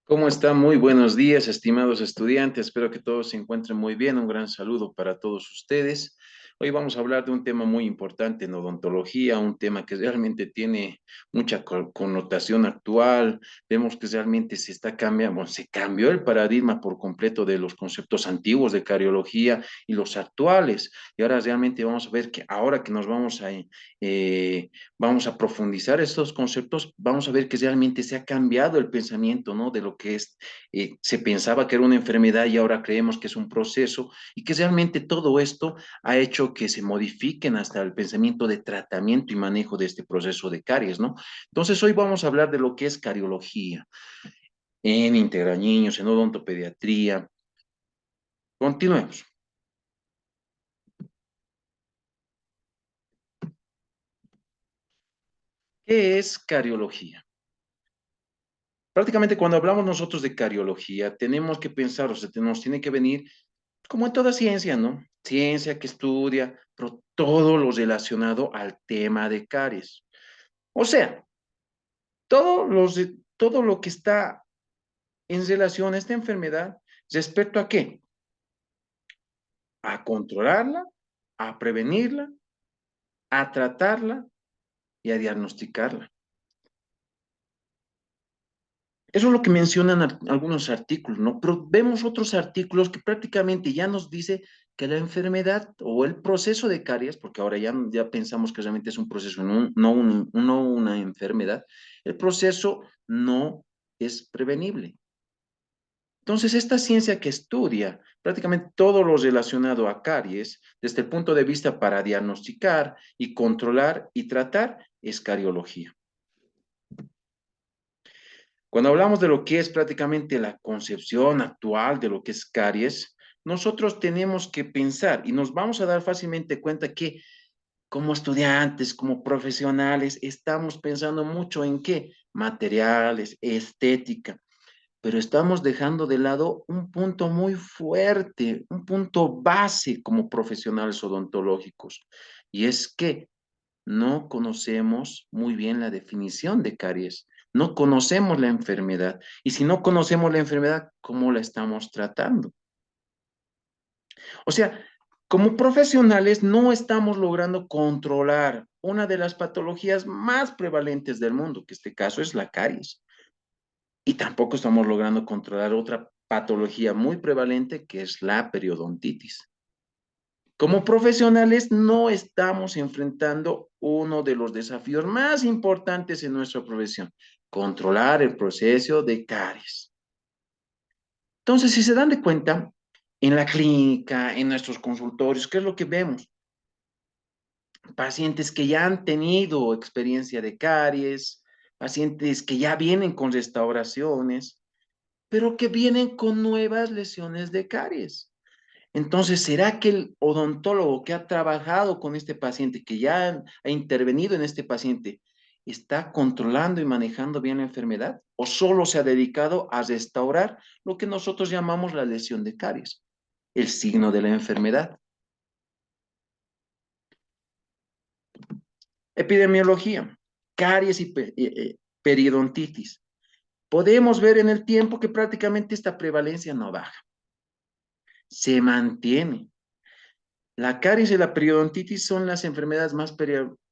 ¿Cómo están? Muy buenos días, estimados estudiantes. Espero que todos se encuentren muy bien. Un gran saludo para todos ustedes. Hoy vamos a hablar de un tema muy importante en odontología, un tema que realmente tiene mucha connotación actual. Vemos que realmente se está cambiando, bueno, se cambió el paradigma por completo de los conceptos antiguos de cariología y los actuales. Y ahora realmente vamos a ver que ahora que nos vamos a profundizar estos conceptos, vamos a ver que realmente se ha cambiado el pensamiento, ¿no? De lo que se pensaba que era una enfermedad y ahora creemos que es un proceso y que realmente todo esto ha hecho que se modifiquen hasta el pensamiento de tratamiento y manejo de este proceso de caries, ¿no? Entonces hoy vamos a hablar de lo que es cariología en integrañiños, en odontopediatría. Continuemos. ¿Qué es cariología? Prácticamente cuando hablamos nosotros de cariología, tenemos que pensar, o sea, nos tiene que venir como en toda ciencia, ¿no? Ciencia que estudia, pero todo lo relacionado al tema de caries. O sea, todo lo que está en relación a esta enfermedad, ¿respecto a qué? A controlarla, a prevenirla, a tratarla y a diagnosticarla. Eso es lo que mencionan algunos artículos, ¿no? Pero vemos otros artículos que prácticamente ya nos dice que la enfermedad o el proceso de caries, porque ahora ya pensamos que realmente es un proceso, no una enfermedad, el proceso no es prevenible. Entonces, esta ciencia que estudia prácticamente todo lo relacionado a caries, desde el punto de vista para diagnosticar y controlar y tratar, es cariología. Cuando hablamos de lo que es prácticamente la concepción actual de lo que es caries, nosotros tenemos que pensar y nos vamos a dar fácilmente cuenta que como estudiantes, como profesionales, estamos pensando mucho en qué, materiales, estética, pero estamos dejando de lado un punto muy fuerte, un punto base como profesionales odontológicos, y es que no conocemos muy bien la definición de caries, no conocemos la enfermedad. Y si no conocemos la enfermedad, ¿cómo la estamos tratando? O sea, como profesionales no estamos logrando controlar una de las patologías más prevalentes del mundo, que este caso es la caries. Y tampoco estamos logrando controlar otra patología muy prevalente, que es la periodontitis. Como profesionales no estamos enfrentando uno de los desafíos más importantes en nuestra profesión, controlar el proceso de caries. Entonces, si se dan de cuenta, en la clínica, en nuestros consultorios, ¿qué es lo que vemos? Pacientes que ya han tenido experiencia de caries, pacientes que ya vienen con restauraciones, pero que vienen con nuevas lesiones de caries. Entonces, ¿será que el odontólogo que ha trabajado con este paciente, que ya ha intervenido en este paciente, está controlando y manejando bien la enfermedad? ¿O solo se ha dedicado a restaurar lo que nosotros llamamos la lesión de caries, el signo de la enfermedad? Epidemiología, caries y periodontitis. Podemos ver en el tiempo que prácticamente esta prevalencia no baja, se mantiene. La caries y la periodontitis son las enfermedades más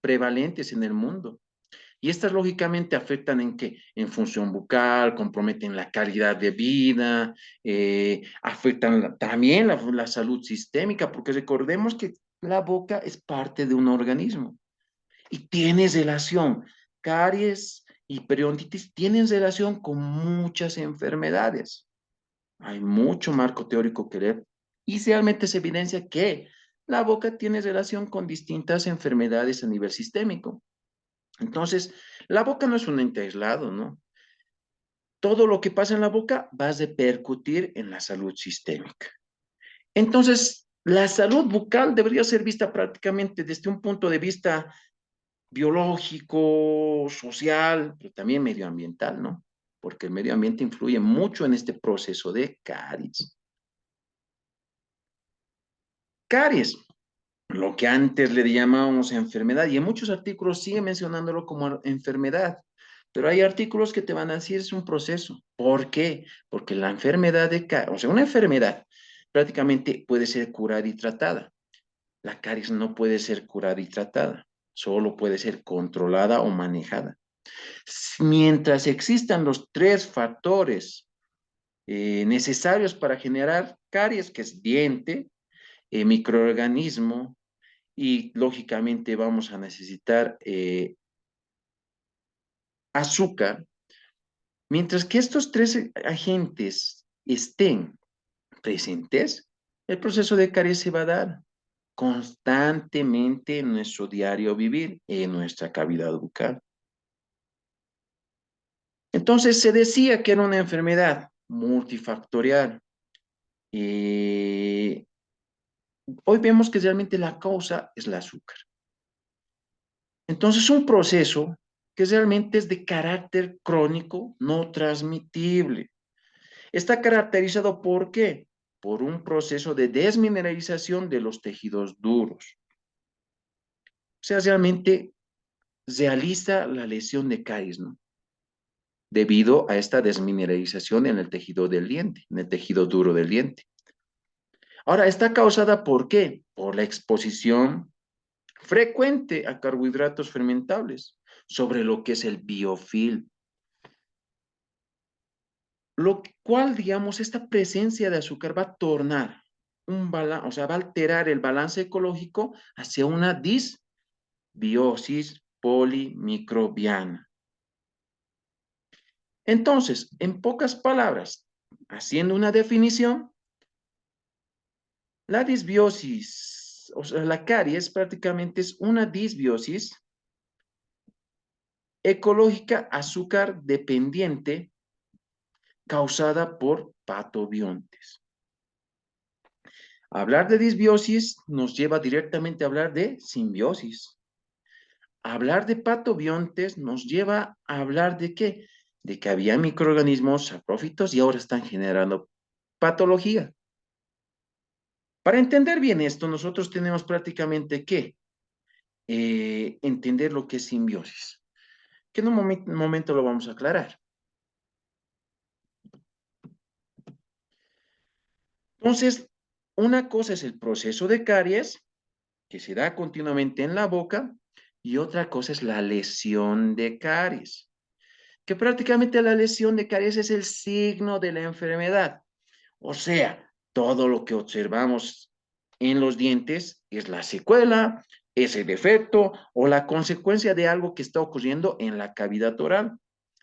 prevalentes en el mundo. Y estas lógicamente afectan en qué? En función bucal, comprometen la calidad de vida, afectan también la salud sistémica, porque recordemos que la boca es parte de un organismo y tiene relación. Caries y periodontitis tienen relación con muchas enfermedades. Hay mucho marco teórico que leer y realmente se evidencia que la boca tiene relación con distintas enfermedades a nivel sistémico. Entonces, la boca no es un ente aislado, ¿no? Todo lo que pasa en la boca va a repercutir en la salud sistémica. Entonces, la salud bucal debería ser vista prácticamente desde un punto de vista biológico, social, pero también medioambiental, ¿no? Porque el medio ambiente influye mucho en este proceso de caries. Caries, lo que antes le llamábamos enfermedad, y en muchos artículos sigue mencionándolo como enfermedad. Pero hay artículos que te van a decir es un proceso. ¿Por qué? Porque la enfermedad de caries, o sea, una enfermedad prácticamente puede ser curada y tratada. La caries no puede ser curada y tratada, solo puede ser controlada o manejada. Mientras existan los tres factores necesarios para generar caries, que es diente, microorganismo y lógicamente vamos a necesitar azúcar. Mientras que estos tres agentes estén presentes, el proceso de caries se va a dar constantemente en nuestro diario vivir, en nuestra cavidad bucal. Entonces se decía que era una enfermedad multifactorial. Eh, Hoy vemos que realmente la causa es el azúcar. Entonces un proceso que realmente es de carácter crónico no transmitible. Está caracterizado ¿por qué? Por un proceso de desmineralización de los tejidos duros. O sea, realmente realiza la lesión de caries, ¿no? Debido a esta desmineralización en el tejido del diente, en el tejido duro del diente. Ahora, está causada ¿por qué? Por la exposición frecuente a carbohidratos fermentables, sobre lo que es el biofilm. Lo cual, digamos, esta presencia de azúcar va a tornar o sea, va a alterar el balance ecológico hacia una disbiosis polimicrobiana. Entonces, en pocas palabras, haciendo una definición, la disbiosis, o sea, la caries prácticamente es una disbiosis ecológica azúcar dependiente causada por patobiontes. Hablar de disbiosis nos lleva directamente a hablar de simbiosis. Hablar de patobiontes nos lleva a hablar de qué? De que había microorganismos saprófitos y ahora están generando patología. Para entender bien esto, nosotros tenemos prácticamente que entender lo que es simbiosis, que en un momento lo vamos a aclarar. Entonces, una cosa es el proceso de caries, que se da continuamente en la boca, y otra cosa es la lesión de caries, que prácticamente la lesión de caries es el signo de la enfermedad. O sea, todo lo que observamos en los dientes es la secuela, ese defecto o la consecuencia de algo que está ocurriendo en la cavidad oral.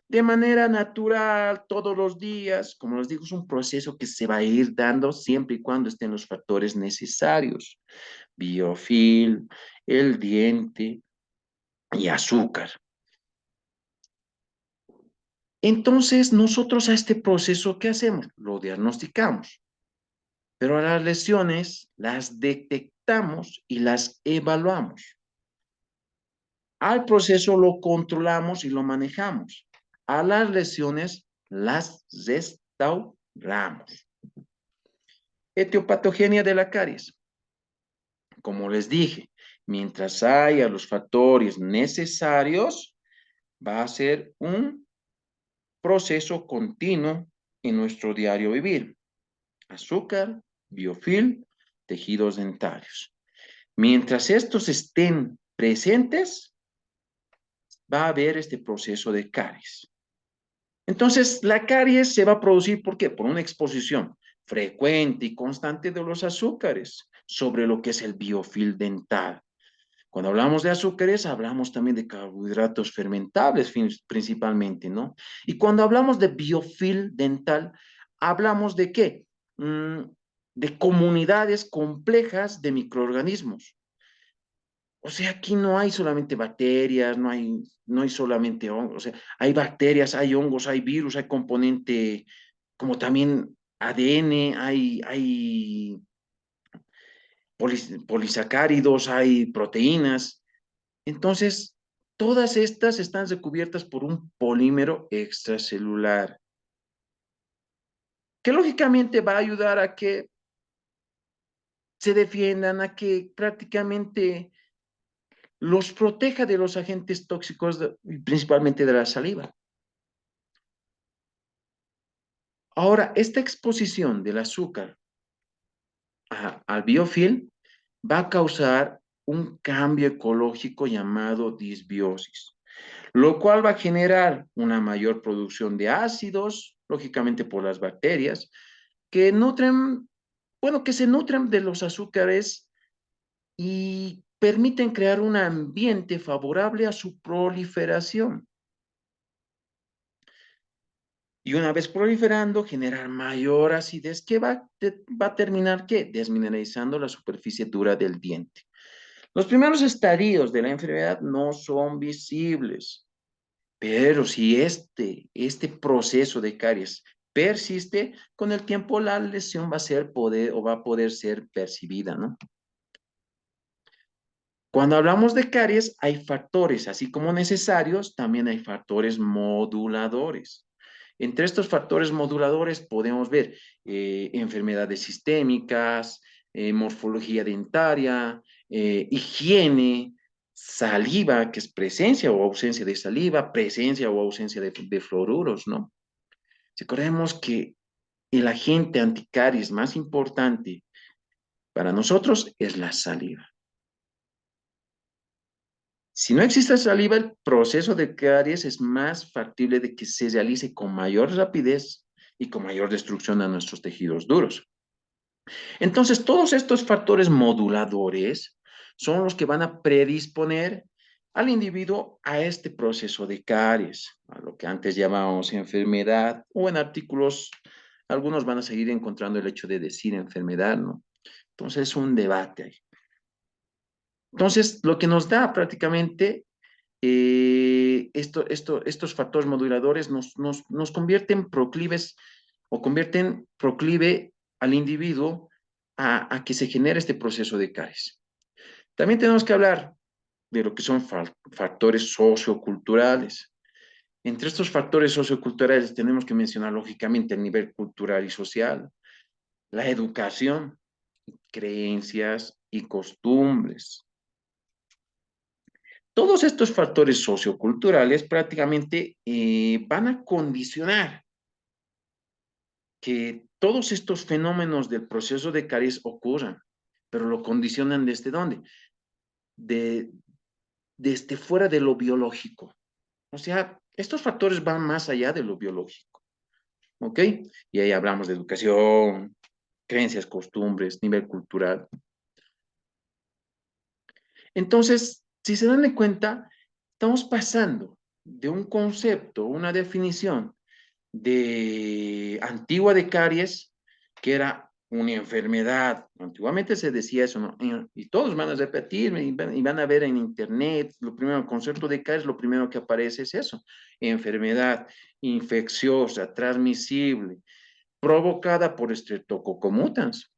De manera natural, todos los días, como les digo, es un proceso que se va a ir dando siempre y cuando estén los factores necesarios. Biofilm, el diente y azúcar. Entonces, nosotros a este proceso, ¿qué hacemos? Lo diagnosticamos, pero a las lesiones las detectamos y las evaluamos. Al proceso lo controlamos y lo manejamos. A las lesiones las restauramos. Etiopatogenia de la caries. Como les dije, mientras haya los factores necesarios, va a ser un proceso continuo en nuestro diario vivir. Azúcar, biofilm, tejidos dentarios. Mientras estos estén presentes, va a haber este proceso de caries. Entonces, la caries se va a producir, ¿por qué? Por una exposición frecuente y constante de los azúcares sobre lo que es el biofilm dental. Cuando hablamos de azúcares, hablamos también de carbohidratos fermentables principalmente, ¿no? Y cuando hablamos de biofilm dental, hablamos de qué? De comunidades complejas de microorganismos. O sea, aquí no hay solamente bacterias, no hay solamente hongos, o sea, hay bacterias, hay hongos, hay virus, hay componente como también ADN, hay polisacáridos, hay proteínas. Entonces, todas estas están recubiertas por un polímero extracelular, que lógicamente va a ayudar a que se defiendan, a que prácticamente los proteja de los agentes tóxicos, principalmente de la saliva. Ahora, esta exposición del azúcar al biofilm va a causar un cambio ecológico llamado disbiosis, lo cual va a generar una mayor producción de ácidos, lógicamente por las bacterias, que nutren, bueno, que se nutren de los azúcares y permiten crear un ambiente favorable a su proliferación. Y una vez proliferando, generar mayor acidez que va a terminar, ¿qué? Desmineralizando la superficie dura del diente. Los primeros estadios de la enfermedad no son visibles, pero si este proceso de caries persiste, con el tiempo la lesión va a ser poder o va a poder ser percibida, ¿no? Cuando hablamos de caries, hay factores, así como necesarios, también hay factores moduladores. Entre estos factores moduladores podemos ver enfermedades sistémicas, morfología dentaria, higiene, saliva, que es presencia o ausencia de saliva, presencia o ausencia de fluoruros, ¿no? Recordemos que el agente anticaries más importante para nosotros es la saliva. Si no existe saliva, el proceso de caries es más factible de que se realice con mayor rapidez y con mayor destrucción a nuestros tejidos duros. Entonces, todos estos factores moduladores son los que van a predisponer al individuo a este proceso de caries, a lo que antes llamábamos enfermedad, o en artículos, algunos van a seguir encontrando el hecho de decir enfermedad, ¿no? Entonces, es un debate ahí. Entonces, lo que nos da prácticamente estos factores moduladores nos convierten proclives o convierten proclive al individuo a que se genere este proceso de caries. También tenemos que hablar de lo que son factores socioculturales. Entre estos factores socioculturales tenemos que mencionar lógicamente el nivel cultural y social, la educación, creencias y costumbres. Todos estos factores socioculturales prácticamente van a condicionar que todos estos fenómenos del proceso de caries ocurran, pero lo condicionan desde dónde? De, desde fuera de lo biológico. O sea, estos factores van más allá de lo biológico, ¿ok? Y ahí hablamos de educación, creencias, costumbres, nivel cultural. Entonces, si se dan cuenta, estamos pasando de un concepto, una definición de antigua de caries, que era una enfermedad. Antiguamente se decía eso, ¿no? Y todos van a repetir y van a ver en internet, lo primero, el concepto de caries, lo primero que aparece es eso, enfermedad infecciosa, transmisible, provocada por Streptococcus mutans.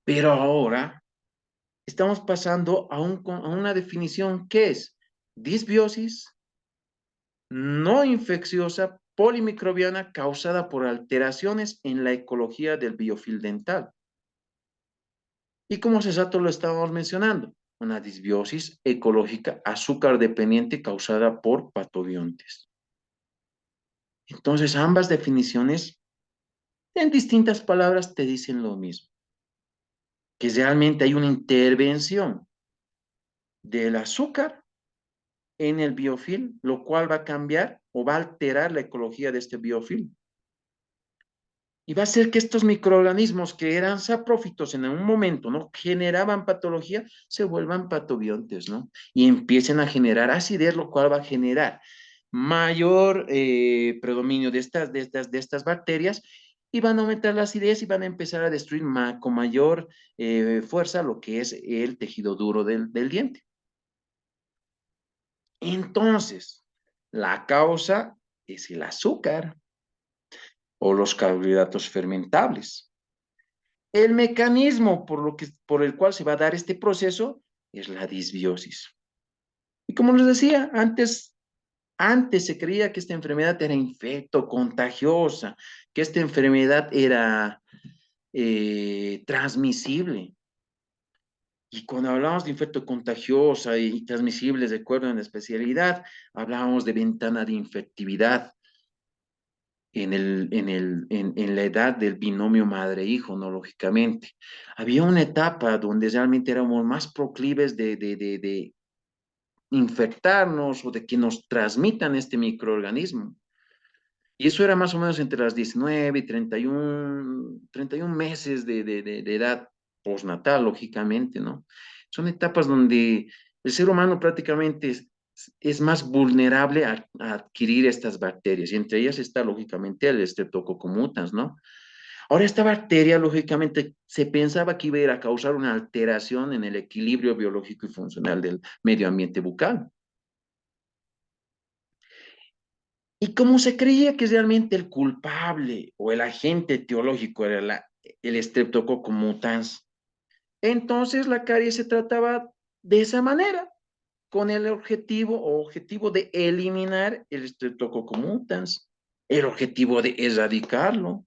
Pero ahora estamos pasando a una definición que es disbiosis no infecciosa polimicrobiana causada por alteraciones en la ecología del biofilm dental. Y como Cesato lo estábamos mencionando, una disbiosis ecológica azúcar dependiente causada por patobiontes. Entonces, ambas definiciones, en distintas palabras, te dicen lo mismo, que realmente hay una intervención del azúcar en el biofilm, lo cual va a cambiar o va a alterar la ecología de este biofilm. Y va a ser que estos microorganismos que eran saprófitos en un momento, ¿no? Generaban patología, se vuelvan patobiontes, ¿no? Y empiecen a generar acidez, lo cual va a generar mayor predominio de estas bacterias y van a aumentar la acidez y van a empezar a destruir con mayor fuerza lo que es el tejido duro del diente. Entonces, la causa es el azúcar o los carbohidratos fermentables. El mecanismo por el cual se va a dar este proceso es la disbiosis. Y como les decía, antes se creía que esta enfermedad era infecto, contagiosa, que esta enfermedad era transmisible. Y cuando hablamos de infecto contagiosa y transmisible, de acuerdo en la especialidad, hablábamos de ventana de infectividad. en la edad del binomio madre-hijo, ¿no? Lógicamente. Había una etapa donde realmente éramos más proclives de infectarnos o de que nos transmitan este microorganismo. Y eso era más o menos entre las 19 y 31 meses de edad postnatal, lógicamente, ¿no? Son etapas donde el ser humano prácticamente es más vulnerable a adquirir estas bacterias, y entre ellas está, lógicamente, el Streptococcus mutans, ¿no? Ahora, esta bacteria, lógicamente, se pensaba que iba a ir a causar una alteración en el equilibrio biológico y funcional del medio ambiente bucal. Y como se creía que realmente el culpable o el agente etiológico era el Streptococcus mutans, entonces la caries se trataba de esa manera, con el objetivo de eliminar el Streptococcus mutans, el objetivo de erradicarlo.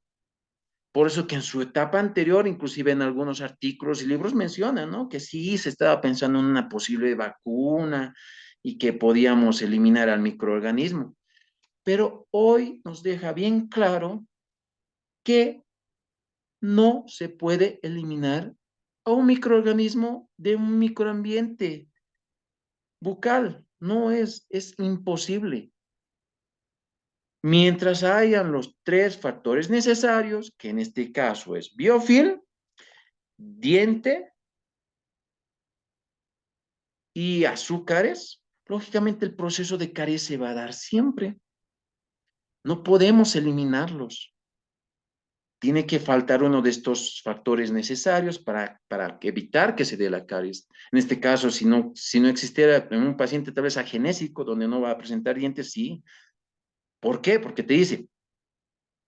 Por eso que en su etapa anterior, inclusive en algunos artículos y libros mencionan, ¿no? Que sí se estaba pensando en una posible vacuna y que podíamos eliminar al microorganismo. Pero hoy nos deja bien claro que no se puede eliminar a un microorganismo de un microambiente bucal. No es imposible. Mientras hayan los tres factores necesarios, que en este caso es biofilm, diente y azúcares, lógicamente el proceso de caries se va a dar siempre. No podemos eliminarlos. Tiene que faltar uno de estos factores necesarios para evitar que se dé la caries. En este caso, si no existiera en un paciente tal vez agenésico, donde no va a presentar dientes, sí. ¿Por qué? Porque te dice,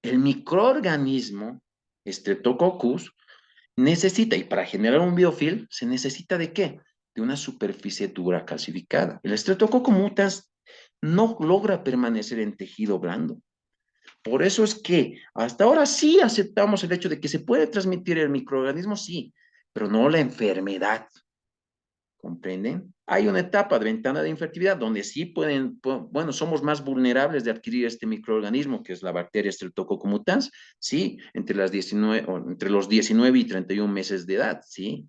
el microorganismo Streptococcus necesita, y para generar un biofilm, se necesita ¿de qué? De una superficie dura calcificada. El Streptococcus mutans no logra permanecer en tejido blando. Por eso es que hasta ahora sí aceptamos el hecho de que se puede transmitir el microorganismo, sí, pero no la enfermedad. ¿Comprenden? Hay una etapa de ventana de infertilidad donde sí bueno, somos más vulnerables de adquirir este microorganismo, que es la bacteria Streptococcus mutans, sí, entre los 19 y 31 meses de edad, sí.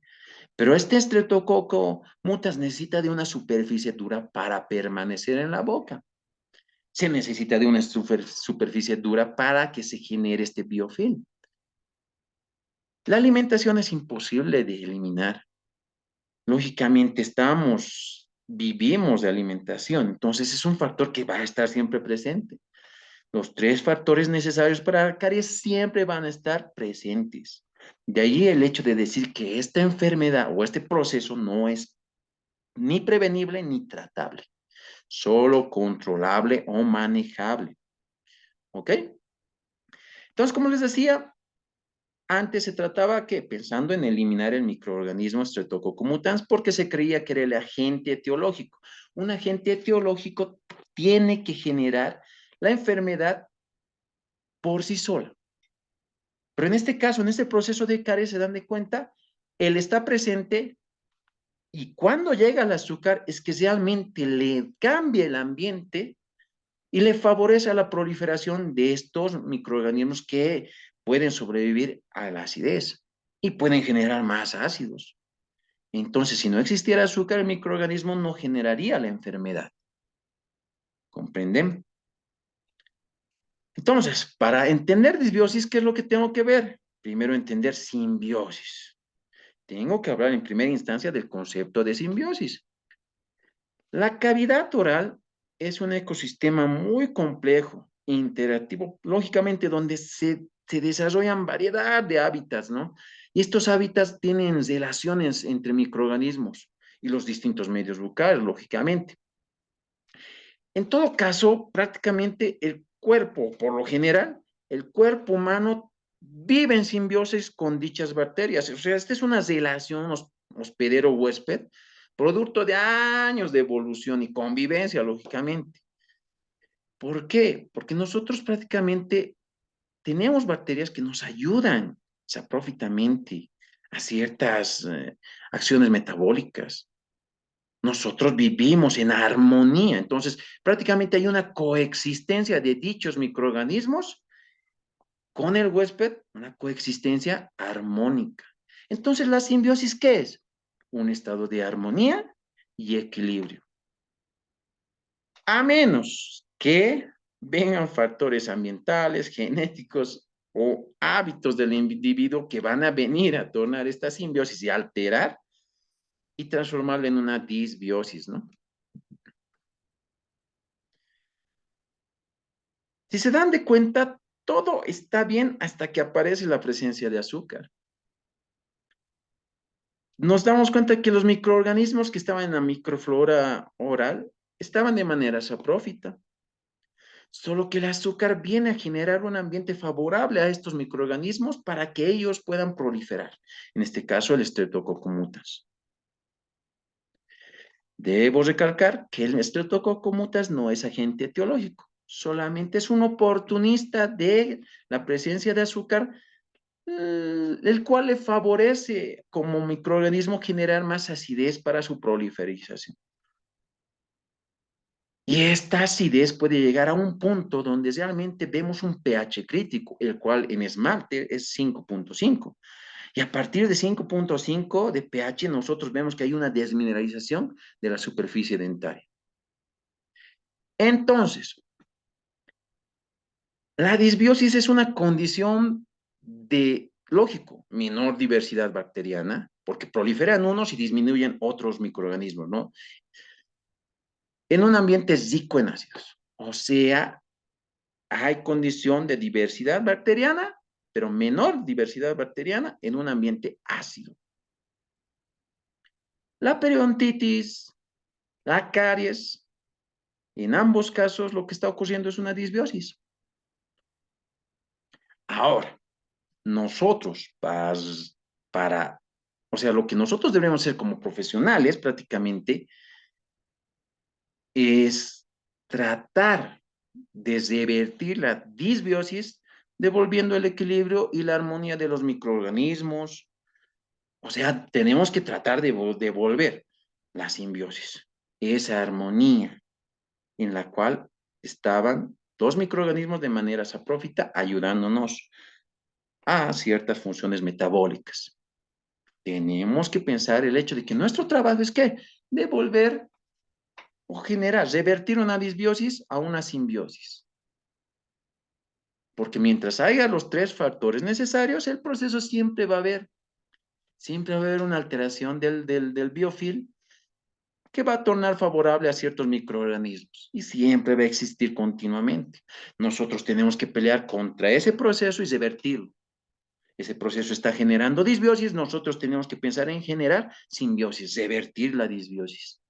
Pero este Streptococcus mutans necesita de una superficie dura para permanecer en la boca. Se necesita de una superficie dura para que se genere este biofilm. La alimentación es imposible de eliminar. Lógicamente vivimos de alimentación, entonces es un factor que va a estar siempre presente. Los tres factores necesarios para la caries siempre van a estar presentes. De ahí el hecho de decir que esta enfermedad o este proceso no es ni prevenible ni tratable, solo controlable o manejable. ¿Ok? Entonces, como les decía, antes se trataba que, pensando en eliminar el microorganismo Streptococcus mutans, porque se creía que era el agente etiológico. Un agente etiológico tiene que generar la enfermedad por sí sola. Pero en este caso, en este proceso de caries, se dan de cuenta, él está presente y cuando llega el azúcar es que realmente le cambia el ambiente y le favorece a la proliferación de estos microorganismos que pueden sobrevivir a la acidez y pueden generar más ácidos. Entonces, si no existiera azúcar, el microorganismo no generaría la enfermedad. ¿Comprenden? Entonces, para entender disbiosis, ¿qué es lo que tengo que ver? Primero, entender simbiosis. Tengo que hablar en primera instancia del concepto de simbiosis. La cavidad oral es un ecosistema muy complejo, interactivo, lógicamente donde se desarrollan variedad de hábitats, ¿no? Y estos hábitats tienen relaciones entre microorganismos y los distintos medios bucales, lógicamente. En todo caso, prácticamente el cuerpo, por lo general, el cuerpo humano vive en simbiosis con dichas bacterias. O sea, esta es una relación hospedero-huésped, producto de años de evolución y convivencia, lógicamente. ¿Por qué? Porque nosotros prácticamente tenemos bacterias que nos ayudan saprófitamente a ciertas acciones metabólicas. Nosotros vivimos en armonía, entonces prácticamente hay una coexistencia de dichos microorganismos con el huésped una coexistencia armónica. Entonces, la simbiosis, ¿qué es? Un estado de armonía y equilibrio. A menos que vengan factores ambientales, genéticos o hábitos del individuo que van a venir a tornar esta simbiosis y alterar y transformarla en una disbiosis, ¿no? Si se dan de cuenta, todo está bien hasta que aparece la presencia de azúcar. Nos damos cuenta que los microorganismos que estaban en la microflora oral estaban de manera saprófita, solo que el azúcar viene a generar un ambiente favorable a estos microorganismos para que ellos puedan proliferar, en este caso el Streptococcus mutans. Debo recalcar que el Streptococcus mutans no es agente etiológico, solamente es un oportunista de la presencia de azúcar, el cual le favorece como microorganismo generar más acidez para su proliferación. Y esta acidez puede llegar a un punto donde realmente vemos un pH crítico, el cual en esmalte es 5.5. Y a partir de 5.5 de pH nosotros vemos que hay una desmineralización de la superficie dentaria. Entonces, la disbiosis es una condición de, lógico, menor diversidad bacteriana, porque proliferan unos y disminuyen otros microorganismos, ¿no? En un ambiente rico en ácidos. O sea, hay condición de diversidad bacteriana, pero menor diversidad bacteriana en un ambiente ácido. La periodontitis, la caries, en ambos casos lo que está ocurriendo es una disbiosis. Ahora, nosotros para, o sea, lo que nosotros debemos hacer como profesionales prácticamente es tratar de revertir la disbiosis, devolviendo el equilibrio y la armonía de los microorganismos. O sea, tenemos que tratar de devolver la simbiosis, esa armonía en la cual estaban dos microorganismos de manera saprófita ayudándonos a ciertas funciones metabólicas. Tenemos que pensar el hecho de que nuestro trabajo es que devolver o generar, revertir una disbiosis a una simbiosis. Porque mientras haya los tres factores necesarios, el proceso siempre va a haber una alteración del biofilm que va a tornar favorable a ciertos microorganismos y siempre va a existir continuamente. Nosotros tenemos que pelear contra ese proceso y revertirlo. Ese proceso está generando disbiosis, nosotros tenemos que pensar en generar simbiosis, revertir la disbiosis.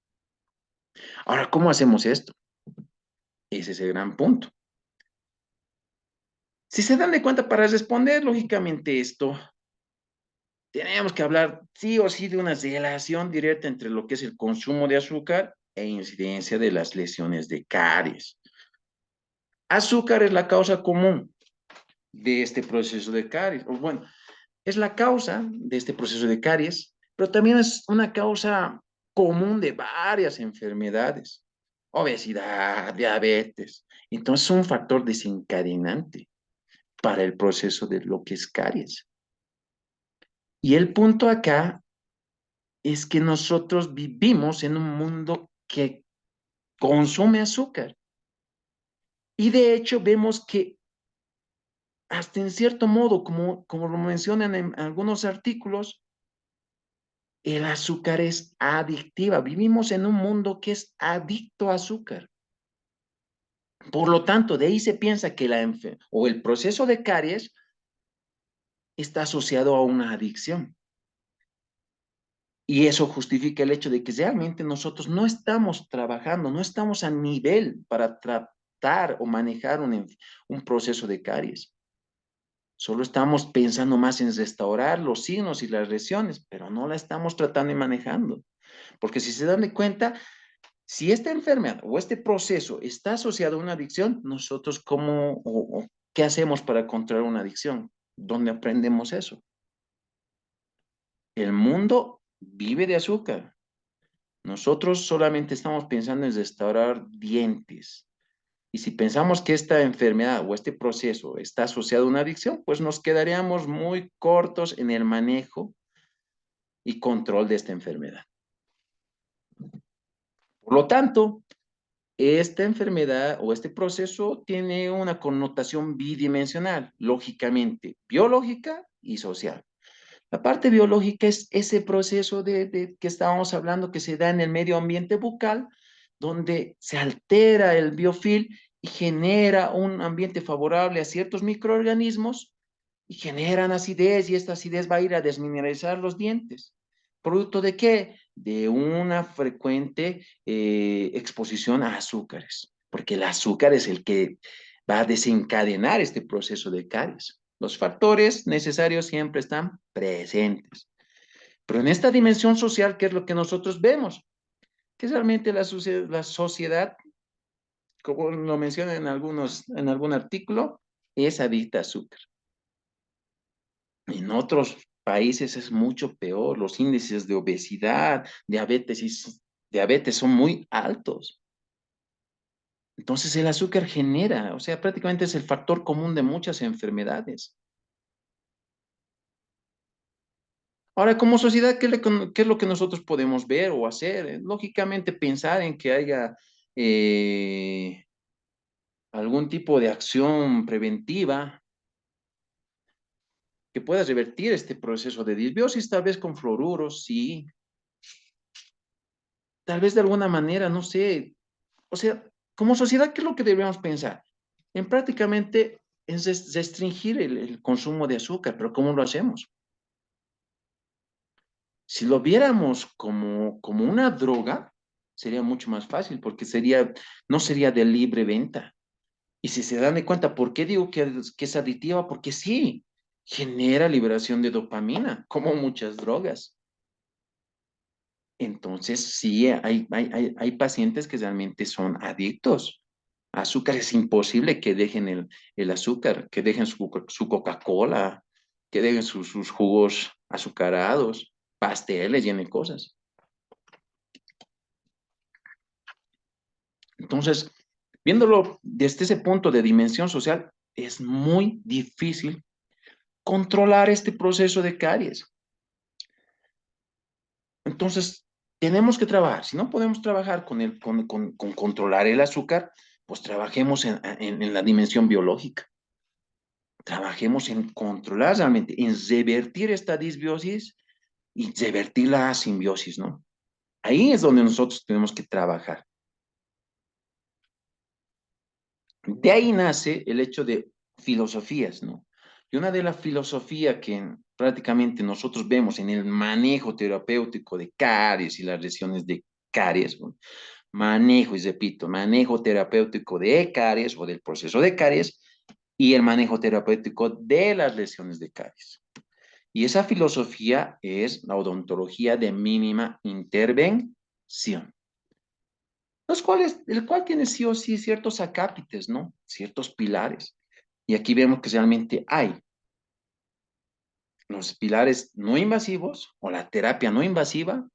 Ahora, ¿cómo hacemos esto? Ese es el gran punto. Si se dan de cuenta, para responder lógicamente esto, tenemos que hablar sí o sí de una relación directa entre lo que es el consumo de azúcar e incidencia de las lesiones de caries. Azúcar es la causa común de este proceso de caries. O bueno, es la causa de este proceso de caries, pero también es una causa común de varias enfermedades. Obesidad, diabetes. Entonces es un factor desencadenante para el proceso de lo que es caries. Y el punto acá es que nosotros vivimos en un mundo que consume azúcar. Y de hecho vemos que hasta en cierto modo, como lo mencionan en algunos artículos, el azúcar es adictiva. Vivimos en un mundo que es adicto a azúcar. Por lo tanto, de ahí se piensa que o el proceso de caries está asociado a una adicción. Y eso justifica el hecho de que realmente nosotros no estamos trabajando, no estamos a nivel para tratar o manejar un proceso de caries. Solo estamos pensando más en restaurar los signos y las lesiones, pero no la estamos tratando y manejando. Porque si se dan de cuenta, si esta enfermedad o este proceso está asociado a una adicción, nosotros ¿qué hacemos para controlar una adicción? ¿Dónde aprendemos eso? El mundo vive de azúcar. Nosotros solamente estamos pensando en restaurar dientes, Y si pensamos que esta enfermedad o este proceso está asociado a una adicción, pues nos quedaríamos muy cortos en el manejo y control de esta enfermedad. Por lo tanto, esta enfermedad o este proceso tiene una connotación bidimensional, lógicamente, biológica y social. La parte biológica es ese proceso de que estábamos hablando que se da en el medio ambiente bucal, donde se altera el biofilm y genera un ambiente favorable a ciertos microorganismos y generan acidez y esta acidez va a ir a desmineralizar los dientes. ¿Producto de qué? De una frecuente exposición a azúcares, porque el azúcar es el que va a desencadenar este proceso de caries. Los factores necesarios siempre están presentes. Pero en esta dimensión social, ¿qué es lo que nosotros vemos? Que realmente la sociedad, como lo menciona en algún artículo, es adicta a azúcar. En otros países es mucho peor. Los índices de obesidad, diabetes son muy altos. Entonces el azúcar genera, o sea, prácticamente es el factor común de muchas enfermedades. Ahora, como sociedad, ¿qué es lo que nosotros podemos ver o hacer? Lógicamente, pensar en que haya eh, algún tipo de acción preventiva que pueda revertir este proceso de disbiosis, tal vez con fluoruros, sí, tal vez de alguna manera, no sé, o sea, como sociedad, ¿qué es lo que deberíamos pensar? En prácticamente es restringir el consumo de azúcar, pero ¿cómo lo hacemos? Si lo viéramos como una droga, sería mucho más fácil porque no sería de libre venta. Y si se dan de cuenta, ¿por qué digo que es aditiva? Porque sí, genera liberación de dopamina, como muchas drogas. Entonces, sí, hay pacientes que realmente son adictos. Azúcar es imposible que dejen el azúcar, que dejen su Coca-Cola, que dejen sus jugos azucarados, pasteles, llenen cosas. Entonces, viéndolo desde ese punto de dimensión social, es muy difícil controlar este proceso de caries. Entonces, tenemos que trabajar. Si no podemos trabajar con controlar el azúcar, pues trabajemos en la dimensión biológica. Trabajemos en controlar realmente, en revertir esta disbiosis y revertir la simbiosis, ¿no? Ahí es donde nosotros tenemos que trabajar. De ahí nace el hecho de filosofías, ¿no? Y una de las filosofías que prácticamente nosotros vemos en el manejo terapéutico de caries y las lesiones de caries, ¿no? Manejo, y repito, manejo terapéutico de caries o del proceso de caries y el manejo terapéutico de las lesiones de caries. Y esa filosofía es la odontología de mínima intervención, el cual tiene sí o sí ciertos acápites, ¿no? Ciertos pilares. Y aquí vemos que realmente hay los pilares no invasivos o la terapia no invasiva,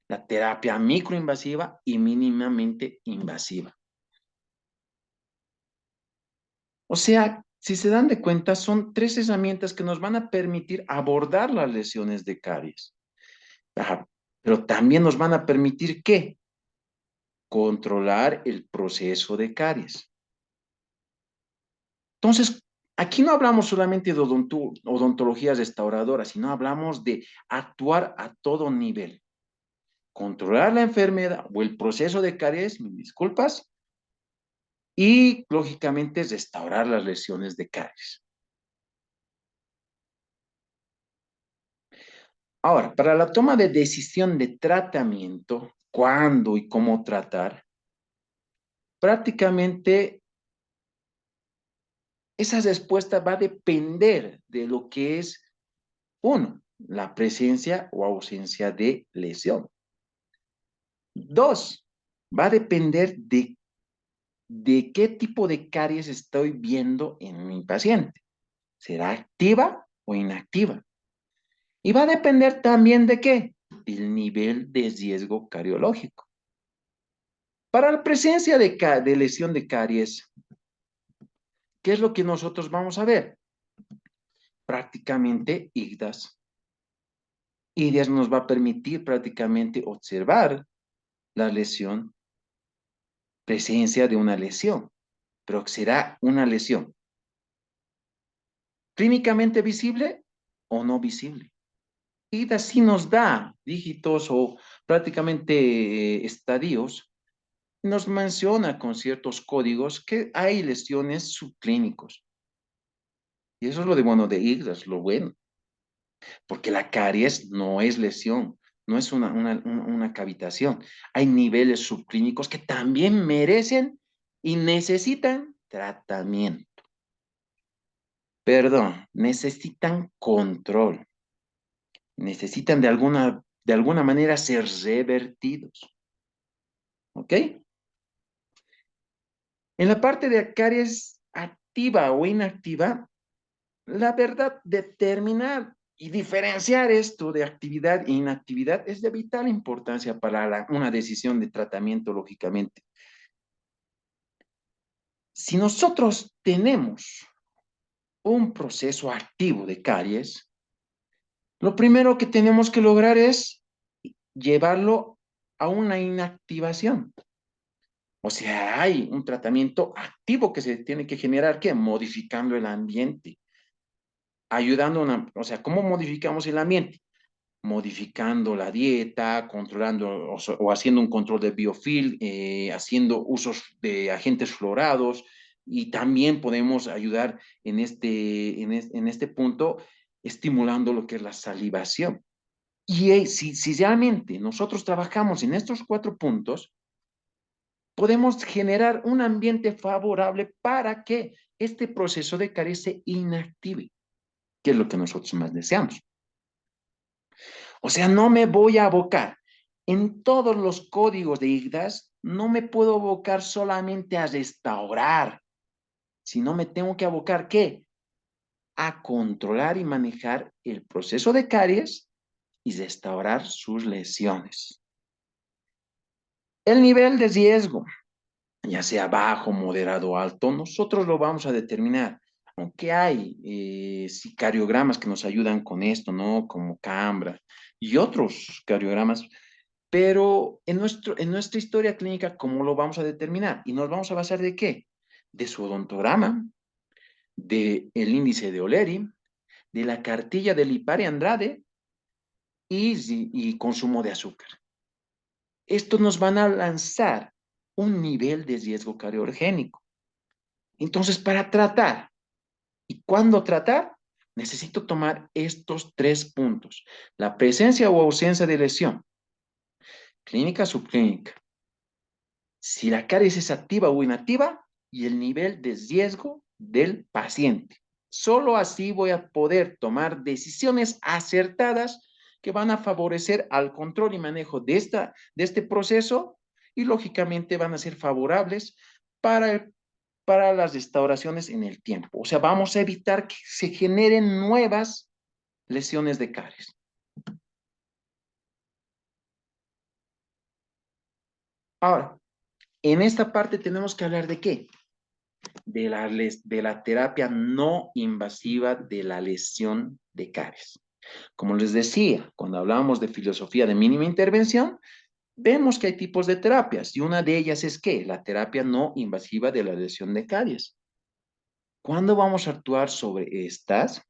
la terapia microinvasiva y mínimamente invasiva. O sea, si se dan de cuenta, son tres herramientas que nos van a permitir abordar las lesiones de caries. Ajá, pero también nos van a permitir, ¿qué? Controlar el proceso de caries. Entonces, aquí no hablamos solamente de odontología restauradora, sino hablamos de actuar a todo nivel. Controlar la enfermedad o el proceso de caries, mis disculpas, y lógicamente restaurar las lesiones de caries. Ahora, para la toma de decisión de tratamiento, cuándo y cómo tratar, prácticamente esa respuesta va a depender de lo que es, uno, la presencia o ausencia de lesión. Dos, va a depender de qué tipo de caries estoy viendo en mi paciente. ¿Será activa o inactiva? Y va a depender también de qué? El nivel de riesgo cariológico. Para la presencia de lesión de caries, ¿Qué es lo que nosotros vamos a ver? Prácticamente IGDAS. IGDAS nos va a permitir prácticamente observar la lesión, presencia de una lesión, pero será una lesión clínicamente visible o no visible. IGDAS sí nos da dígitos o prácticamente estadios, nos menciona con ciertos códigos que hay lesiones subclínicos. Y eso es lo de bueno de IGDAS, lo bueno. Porque la caries no es lesión, no es una cavitación. Hay niveles subclínicos que también merecen y necesitan tratamiento. Perdón, necesitan control. Necesitan de alguna manera ser revertidos. ¿Ok? En la parte de caries activa o inactiva, la verdad, determinar y diferenciar esto de actividad e inactividad es de vital importancia para una decisión de tratamiento, lógicamente. Si nosotros tenemos un proceso activo de caries, lo primero que tenemos que lograr es llevarlo a una inactivación. O sea, hay un tratamiento activo que se tiene que generar, ¿qué? Modificando el ambiente, ayudando a o sea, ¿cómo modificamos el ambiente? Modificando la dieta, controlando o haciendo un control de biofilm, haciendo usos de agentes florados y también podemos ayudar en este punto estimulando lo que es la salivación. Y si realmente nosotros trabajamos en estos 4 puntos, podemos generar un ambiente favorable para que este proceso de caries se inactive, que es lo que nosotros más deseamos. O sea, no me voy a abocar. En todos los códigos de IGDAS, no me puedo abocar solamente a restaurar, sino me tengo que abocar, ¿qué? A controlar y manejar el proceso de caries y restaurar sus lesiones. El nivel de riesgo, ya sea bajo, moderado o alto, nosotros lo vamos a determinar. Aunque hay cariogramas que nos ayudan con esto, ¿no? Como Cambra y otros cariogramas. Pero en nuestra historia clínica, ¿cómo lo vamos a determinar? Y nos vamos a basar de qué? De su odontograma, del índice de O'Leary, de la cartilla de Lipari-Andrade y consumo de azúcar. Estos nos van a lanzar un nivel de riesgo cardiogénico. Entonces, para tratar, ¿y cuándo tratar? Necesito tomar estos 3 puntos. La presencia o ausencia de lesión, clínica, subclínica, si la caries es activa o inactiva y el nivel de riesgo del paciente. Solo así voy a poder tomar decisiones acertadas que van a favorecer al control y manejo de este proceso y lógicamente van a ser favorables para, para las restauraciones en el tiempo. O sea, vamos a evitar que se generen nuevas lesiones de caries. Ahora, en esta parte tenemos que hablar de qué? De la terapia no invasiva de la lesión de caries. Como les decía, cuando hablábamos de filosofía de mínima intervención, vemos que hay tipos de terapias y una de ellas es ¿qué? La terapia no invasiva de la lesión de caries. ¿Cuándo vamos a actuar sobre estas?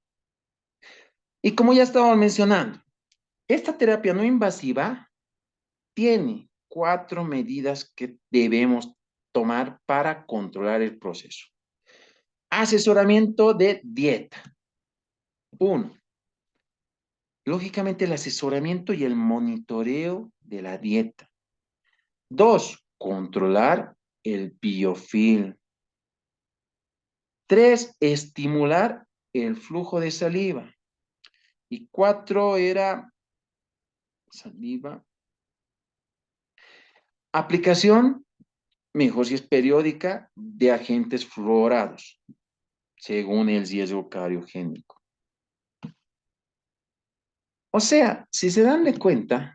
Y como ya estábamos mencionando, esta terapia no invasiva tiene 4 medidas que debemos tomar para controlar el proceso. Asesoramiento de dieta. 1. Lógicamente el asesoramiento y el monitoreo de la dieta. 2. Controlar el biofilm. 3. Estimular el flujo de saliva. Y 4 era saliva. Aplicación, mejor si es periódica, de agentes fluorados, según el riesgo cariogénico. O sea, si se dan de cuenta,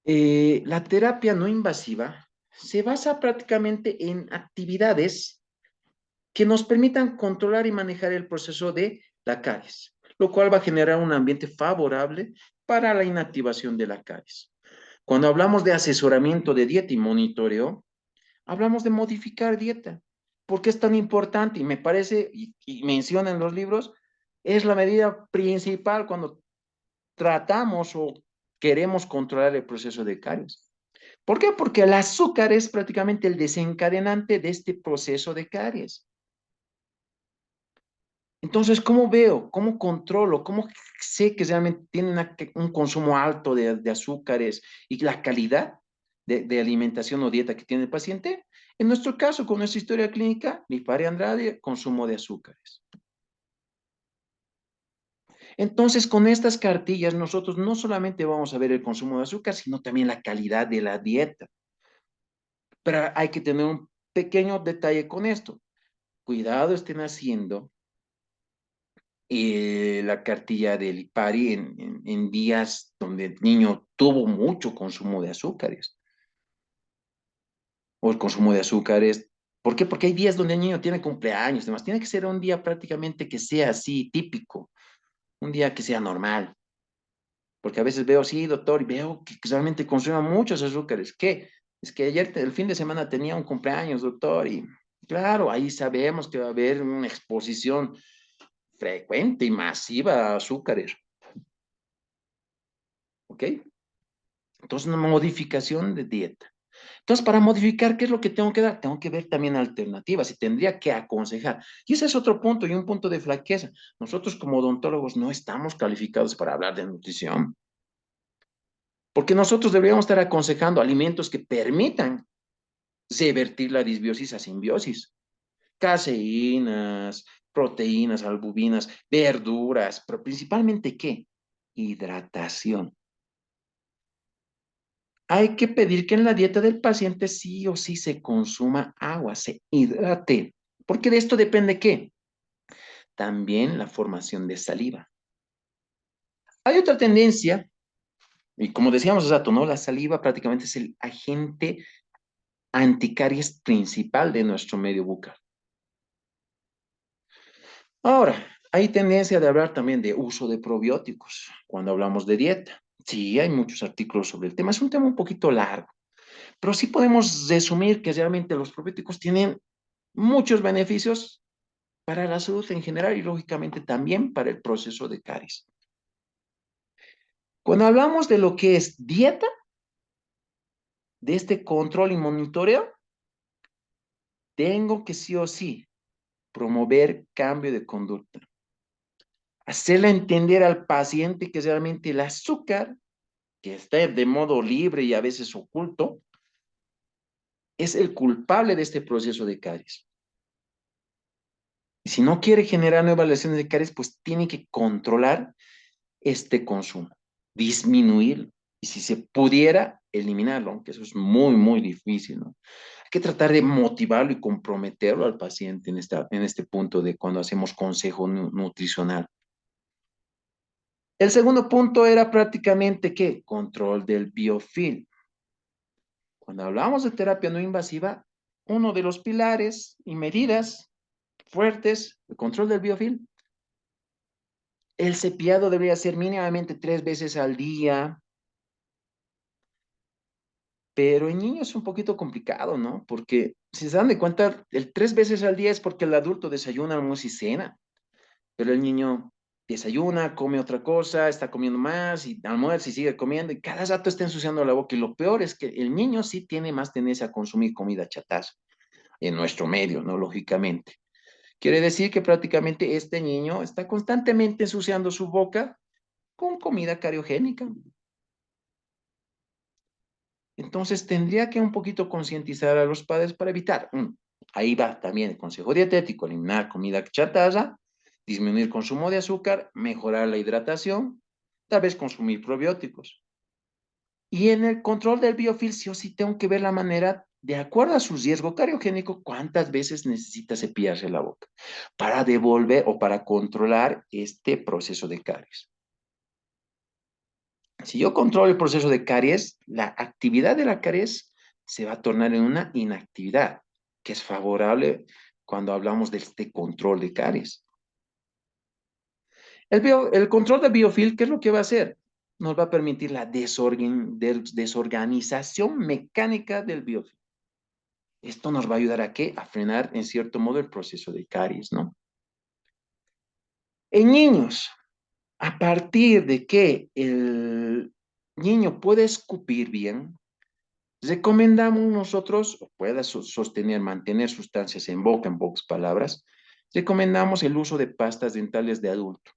la terapia no invasiva se basa prácticamente en actividades que nos permitan controlar y manejar el proceso de la caries, lo cual va a generar un ambiente favorable para la inactivación de la caries. Cuando hablamos de asesoramiento de dieta y monitoreo, hablamos de modificar dieta. ¿Por qué es tan importante? Y me parece, y menciona en los libros, es la medida principal cuando tratamos o queremos controlar el proceso de caries. ¿Por qué? Porque el azúcar es prácticamente el desencadenante de este proceso de caries. Entonces, ¿cómo veo? ¿Cómo controlo? ¿Cómo sé que realmente tienen un consumo alto de azúcares y la calidad de alimentación o dieta que tiene el paciente? En nuestro caso, con nuestra historia clínica, Lipari Andrade, consumo de azúcares. Entonces, con estas cartillas, nosotros no solamente vamos a ver el consumo de azúcar, sino también la calidad de la dieta. Pero hay que tener un pequeño detalle con esto. Cuidado estén haciendo la cartilla del Lipari en días donde el niño tuvo mucho consumo de azúcares o el consumo de azúcares. ¿Por qué? Porque hay días donde el niño tiene cumpleaños, además tiene que ser un día prácticamente que sea así típico, un día que sea normal, porque a veces veo, sí, doctor, y veo que realmente consume muchos azúcares. ¿Qué? Es que ayer, el fin de semana tenía un cumpleaños, doctor, y claro, ahí sabemos que va a haber una exposición frecuente y masiva a azúcares, ¿ok? Entonces, una modificación de dieta. Entonces, para modificar, ¿qué es lo que tengo que dar? Tengo que ver también alternativas y tendría que aconsejar. Y ese es otro punto y un punto de flaqueza. Nosotros como odontólogos no estamos calificados para hablar de nutrición, porque nosotros deberíamos estar aconsejando alimentos que permitan revertir la disbiosis a simbiosis. Caseínas, proteínas, albuminas, verduras, pero principalmente ¿qué? Hidratación. Hay que pedir que en la dieta del paciente sí o sí se consuma agua, se hidrate, porque de esto depende qué, también la formación de saliva. Hay otra tendencia, y como decíamos hace rato, ¿no? La saliva prácticamente es el agente anticaries principal de nuestro medio bucal. Ahora, hay tendencia de hablar también de uso de probióticos cuando hablamos de dieta. Sí, hay muchos artículos sobre el tema. Es un tema un poquito largo, pero sí podemos resumir que realmente los probióticos tienen muchos beneficios para la salud en general y lógicamente también para el proceso de caries. Cuando hablamos de lo que es dieta, de este control y monitoreo, tengo que sí o sí promover cambio de conducta. Hacerle entender al paciente que realmente el azúcar, que está de modo libre y a veces oculto, es el culpable de este proceso de caries. Y si no quiere generar nuevas lesiones de caries, pues tiene que controlar este consumo, disminuirlo. Y si se pudiera, eliminarlo, aunque eso es muy, muy difícil, ¿no? Hay que tratar de motivarlo y comprometerlo al paciente en este punto de cuando hacemos consejo nutricional. El segundo punto era prácticamente, ¿qué? Control del biofilm. Cuando hablamos de terapia no invasiva, uno de los pilares y medidas fuertes, el control del biofilm, el cepillado debería ser mínimamente 3 veces al día, pero en niños es un poquito complicado, ¿no? Porque si se dan de cuenta, el 3 veces al día es porque el adulto desayuna, almuerza y cena, pero el niño desayuna, come otra cosa, está comiendo más y almuerza y sigue comiendo y cada rato está ensuciando la boca. Y lo peor es que el niño sí tiene más tendencia a consumir comida chatarra en nuestro medio, ¿no? Lógicamente. Quiere decir que prácticamente este niño está constantemente ensuciando su boca con comida cariogénica. Entonces tendría que un poquito concientizar a los padres para evitar. Ahí va también el consejo dietético, eliminar comida chatarra, disminuir consumo de azúcar, mejorar la hidratación, tal vez consumir probióticos. Y en el control del biofilm, sí o sí tengo que ver la manera, de acuerdo a su riesgo cariogénico, cuántas veces necesita cepillarse la boca para devolver o para controlar este proceso de caries. Si yo controlo el proceso de caries, la actividad de la caries se va a tornar en una inactividad, que es favorable cuando hablamos de este control de caries. El control de biofilm, ¿qué es lo que va a hacer? Nos va a permitir la desorganización mecánica del biofilm. Esto nos va a ayudar a qué? A frenar, en cierto modo, el proceso de caries, ¿no? En niños, a partir de que el niño puede escupir bien, recomendamos nosotros, o pueda sostener, mantener sustancias en pocas palabras, recomendamos el uso de pastas dentales de adulto.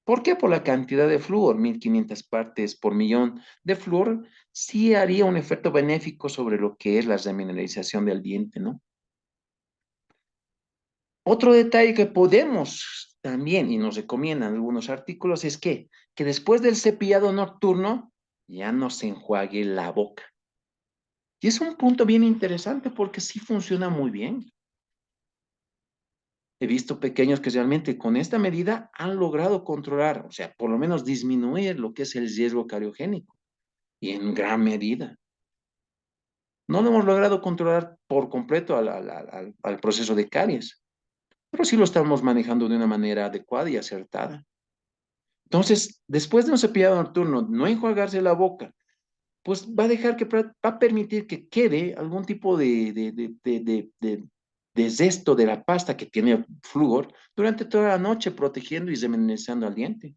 ¿Por qué? Por la cantidad de flúor, 1500 partes por millón de flúor, sí haría un efecto benéfico sobre lo que es la remineralización del diente, ¿no? Otro detalle que podemos también, y nos recomiendan algunos artículos, es que después del cepillado nocturno ya no se enjuague la boca. Y es un punto bien interesante porque sí funciona muy bien. He visto pequeños que realmente con esta medida han logrado controlar, o sea, por lo menos disminuir lo que es el riesgo cariogénico, y en gran medida. No lo hemos logrado controlar por completo al proceso de caries, pero sí lo estamos manejando de una manera adecuada y acertada. Entonces, después de un cepillado nocturno, no enjuagarse la boca, pues va a dejar que va a permitir que quede algún tipo de zesto de la pasta que tiene flúor durante toda la noche, protegiendo y remineralizando al diente.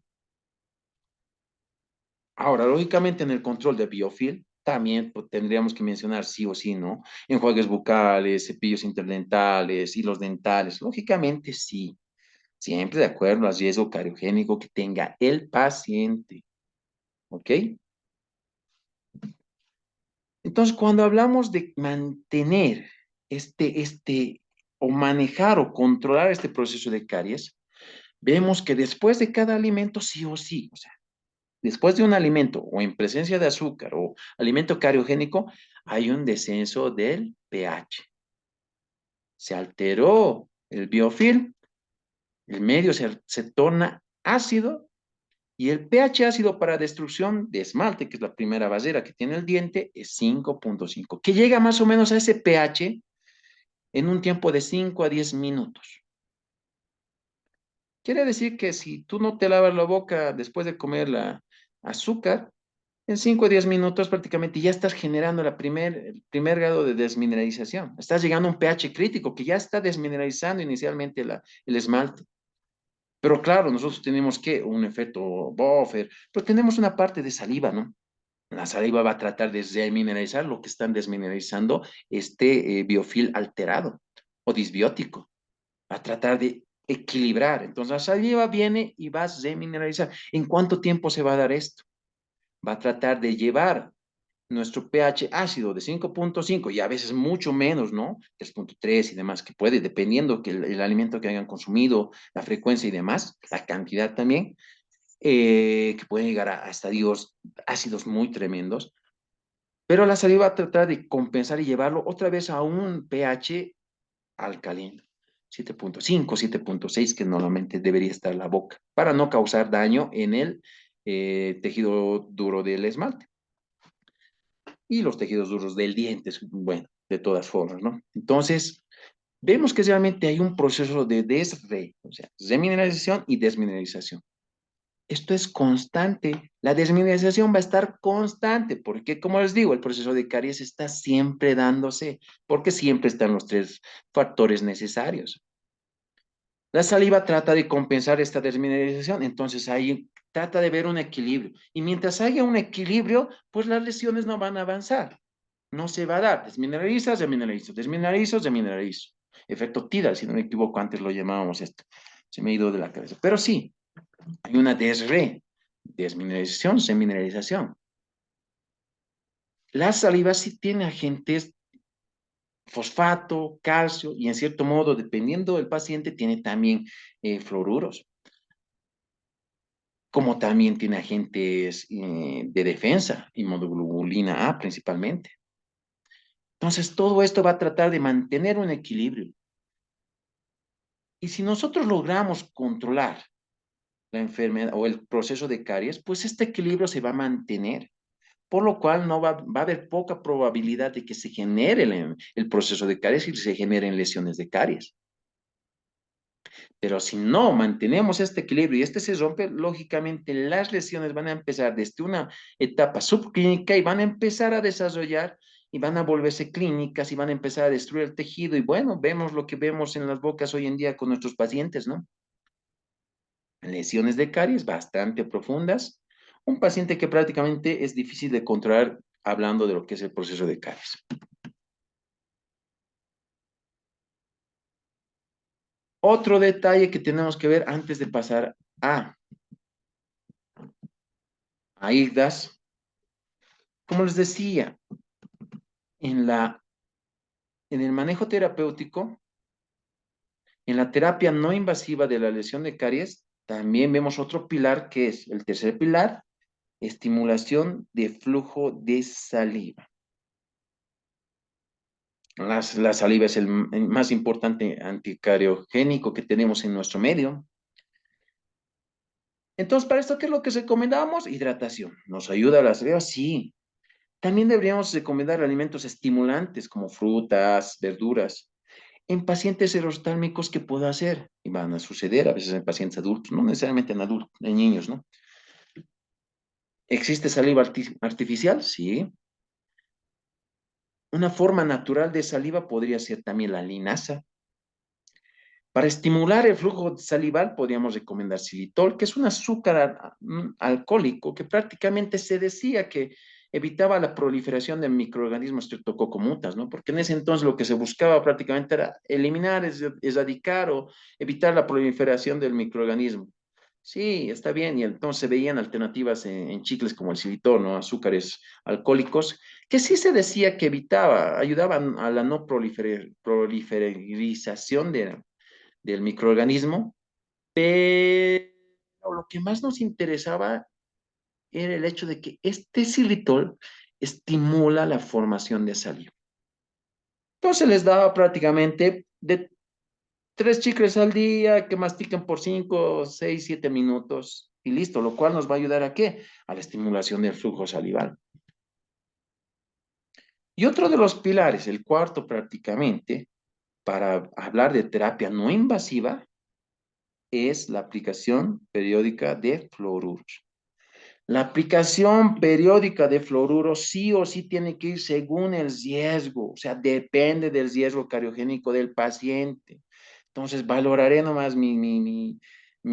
Ahora, lógicamente, en el control de biofilm, también pues, tendríamos que mencionar sí o sí, ¿no? Enjuagues bucales, cepillos interdentales, hilos dentales. Lógicamente, sí. Siempre de acuerdo al riesgo cariogénico que tenga el paciente. ¿Ok? Entonces, cuando hablamos de mantener o manejar o controlar este proceso de caries, vemos que después de cada alimento, sí o sí, o sea, después de un alimento o en presencia de azúcar o alimento cariogénico, hay un descenso del pH. Se alteró el biofilm, el medio se torna ácido y el pH ácido para destrucción de esmalte, que es la primera barrera que tiene el diente, es 5.5, que llega más o menos a ese pH en un tiempo de 5 a 10 minutos. Quiere decir que si tú no te lavas la boca después de comer la azúcar, en 5 a 10 minutos prácticamente ya estás generando el primer grado de desmineralización. Estás llegando a un pH crítico que ya está desmineralizando inicialmente el esmalte. Pero claro, nosotros tenemos que un efecto buffer, pero tenemos una parte de saliva, ¿no? La saliva va a tratar de remineralizar lo que están desmineralizando este biofil alterado o disbiótico. Va a tratar de equilibrar. Entonces la saliva viene y va a remineralizar. ¿En cuánto tiempo se va a dar esto? Va a tratar de llevar nuestro pH ácido de 5.5 y a veces mucho menos, ¿no? 3.3 y demás, que puede, dependiendo que el alimento que hayan consumido, la frecuencia y demás, la cantidad también, que pueden llegar a estadios ácidos muy tremendos, pero la saliva va a tratar de compensar y llevarlo otra vez a un pH alcalino. 7.5, 7.6, que normalmente debería estar la boca, para no causar daño en el tejido duro del esmalte y los tejidos duros del diente, bueno, de todas formas, ¿no? Entonces, vemos que realmente hay un proceso de o sea, remineralización y desmineralización. Esto es constante. La desmineralización va a estar constante, porque como les digo, el proceso de caries está siempre dándose, porque siempre están los tres factores necesarios. La saliva trata de compensar esta desmineralización, entonces ahí trata de ver un equilibrio. Y mientras haya un equilibrio, pues las lesiones no van a avanzar. No se va a dar. Desmineraliza, desmineralizo, desmineralizo, desmineralizo. Efecto TIDAL, si no me equivoco, antes lo llamábamos esto. Se me ha ido de la cabeza. Pero sí, hay una desmineralización, desmineralización. La saliva sí tiene agentes fosfato, calcio y en cierto modo, dependiendo del paciente, tiene también fluoruros, como también tiene agentes de defensa, inmunoglobulina A principalmente. Entonces, todo esto va a tratar de mantener un equilibrio. Y si nosotros logramos controlar la enfermedad o el proceso de caries, pues este equilibrio se va a mantener. por lo cual no va a haber poca probabilidad de que se genere el proceso de caries y se generen lesiones de caries. Pero si no mantenemos este equilibrio y este se rompe, lógicamente las lesiones van a empezar desde una etapa subclínica y van a empezar a desarrollar y van a volverse clínicas y van a empezar a destruir el tejido. Y bueno, vemos lo que vemos en las bocas hoy en día con nuestros pacientes, ¿no? Lesiones de caries bastante profundas. Un paciente que prácticamente es difícil de controlar hablando de lo que es el proceso de caries. Otro detalle que tenemos que ver antes de pasar a IGDAS, como les decía, en en el manejo terapéutico, en la terapia no invasiva de la lesión de caries, también vemos otro pilar que es el tercer pilar, estimulación de flujo de saliva. La saliva es el más importante anticariogénico que tenemos en nuestro medio. Entonces, para esto, ¿qué es lo que recomendamos? Hidratación. ¿Nos ayuda a la saliva? Sí. También deberíamos recomendar alimentos estimulantes como frutas, verduras. En pacientes erostálmicos, ¿qué puedo hacer? Y van a suceder a veces en pacientes adultos, no necesariamente en adultos, en niños, ¿no? ¿Existe saliva artificial? Sí. Una forma natural de saliva podría ser también la linaza. Para estimular el flujo salival podríamos recomendar xilitol, que es un azúcar alcohólico que prácticamente se decía que evitaba la proliferación de microorganismos Streptococcus mutas, ¿no? Porque en ese entonces lo que se buscaba prácticamente era eliminar, erradicar o evitar la proliferación del microorganismo. Sí, está bien, y entonces se veían alternativas en chicles como el xilitol, ¿no? Azúcares alcohólicos, que sí se decía que evitaba, ayudaban a la no proliferización del microorganismo, pero lo que más nos interesaba era el hecho de que este xilitol estimula la formación de saliva. Entonces les daba prácticamente de 3 chicles al día que mastiquen por 5, 6, 7 minutos y listo, lo cual nos va a ayudar a qué? A la estimulación del flujo salival. Y otro de los pilares, el cuarto prácticamente, para hablar de terapia no invasiva, es la aplicación periódica de fluoruros. La aplicación periódica de fluoruro sí o sí tiene que ir según el riesgo, o sea, depende del riesgo cariogénico del paciente. Entonces, valoraré nomás mi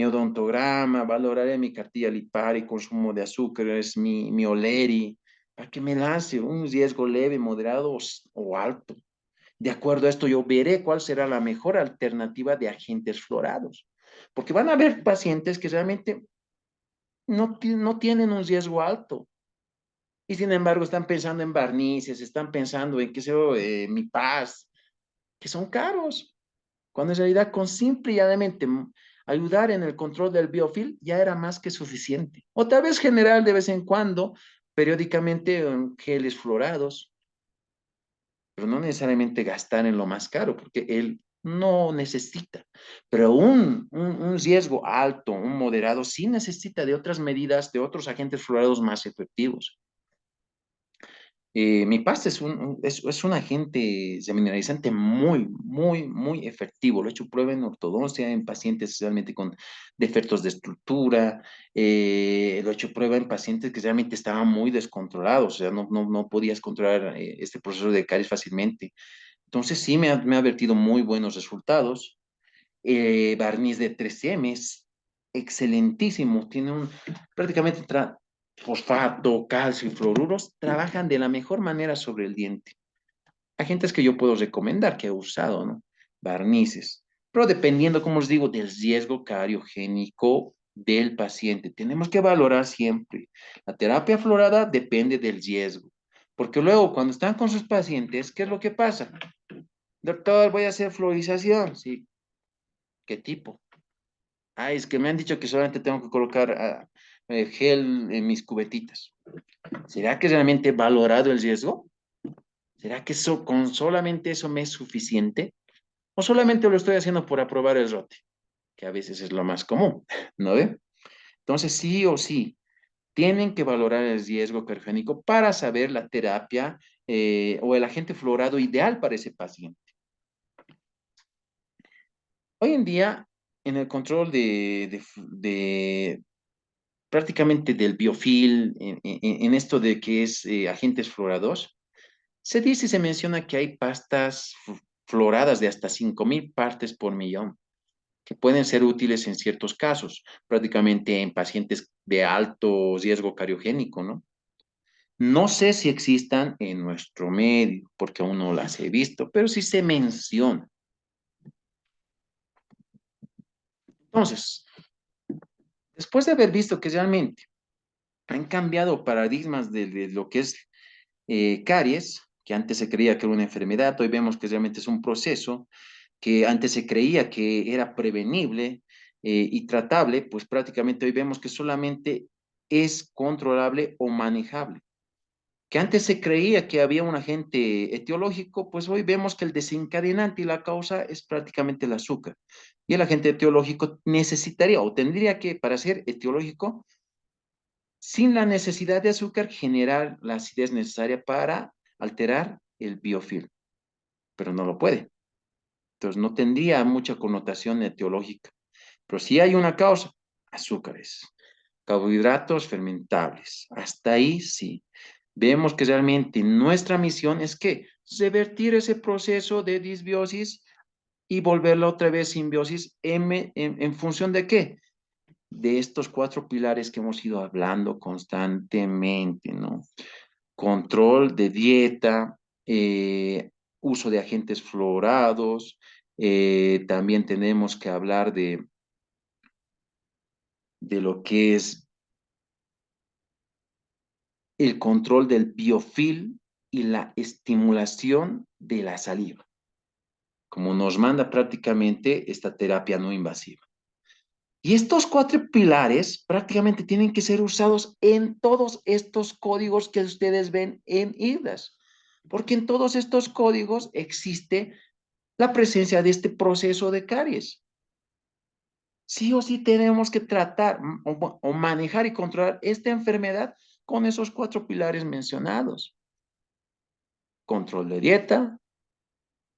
odontograma, valoraré mi cartilla lipar y consumo de azúcares, mi oleri, para que me lance un riesgo leve, moderado o alto. De acuerdo a esto, yo veré cuál será la mejor alternativa de agentes florados. Porque van a haber pacientes que realmente no tienen un riesgo alto. Y sin embargo, están pensando en barnices, están pensando en, qué sé yo, mi paz, que son caros. Cuando en realidad, con simple y llanamente ayudar en el control del biofilm ya era más que suficiente. O tal vez general de vez en cuando, periódicamente, geles florados, pero no necesariamente gastar en lo más caro, porque él no necesita. Pero un riesgo alto, un moderado, sí necesita de otras medidas, de otros agentes florados más efectivos. Mi pasta es un agente semineralizante muy efectivo. Lo he hecho prueba en ortodoncia, en pacientes realmente con defectos de estructura. Lo he hecho prueba en pacientes que realmente estaban muy descontrolados, o sea, no podías controlar este proceso de caries fácilmente. Entonces sí me ha vertido muy buenos resultados. Barniz de 3M es excelentísimo. Tiene prácticamente fosfato, calcio y fluoruros, trabajan de la mejor manera sobre el diente. Agentes que yo puedo recomendar, que he usado, ¿no? Barnices. Pero dependiendo, como os digo, del riesgo cariogénico del paciente. Tenemos que valorar siempre. La terapia florada depende del riesgo. Porque luego, cuando están con sus pacientes, ¿qué es lo que pasa? Doctor, voy a hacer fluorización. Sí, ¿qué tipo? Ah, es que me han dicho que solamente tengo que colocar gel en mis cubetitas. ¿Será que realmente he valorado el riesgo? ¿Será que con solamente eso me es suficiente? ¿O solamente lo estoy haciendo por aprobar el rote? Que a veces es lo más común, ¿no ve? Entonces, sí o sí, tienen que valorar el riesgo cardíaco para saber la terapia o el agente fluorado ideal para ese paciente. Hoy en día, en el control de prácticamente del biofil, en esto de que es agentes fluorados, se dice y se menciona que hay pastas floradas de hasta 5.000 partes por millón, que pueden ser útiles en ciertos casos, prácticamente en pacientes de alto riesgo cariogénico, ¿no? No sé si existan en nuestro medio, porque aún no las he visto, pero sí se menciona. Entonces, después de haber visto que realmente han cambiado paradigmas de lo que es caries, que antes se creía que era una enfermedad, hoy vemos que realmente es un proceso, que antes se creía que era prevenible y tratable, pues prácticamente hoy vemos que solamente es controlable o manejable. Que antes se creía que había un agente etiológico, pues hoy vemos que el desencadenante y la causa es prácticamente el azúcar. Y el agente etiológico necesitaría o tendría que, para ser etiológico, sin la necesidad de azúcar, generar la acidez necesaria para alterar el biofilm, pero no lo puede. Entonces no tendría mucha connotación etiológica. Pero sí hay una causa, azúcares, carbohidratos fermentables. Hasta ahí sí. Vemos que realmente nuestra misión es que revertir ese proceso de disbiosis y volverlo otra vez simbiosis en función de qué? De estos cuatro pilares que hemos ido hablando constantemente, ¿no? Control de dieta, uso de agentes fluorados, también tenemos que hablar de lo que es el control del biofilm y la estimulación de la saliva, como nos manda prácticamente esta terapia no invasiva. Y estos cuatro pilares prácticamente tienen que ser usados en todos estos códigos que ustedes ven en IRDAS, porque en todos estos códigos existe la presencia de este proceso de caries. Sí o sí tenemos que tratar o manejar y controlar esta enfermedad con esos cuatro pilares mencionados. Control de dieta,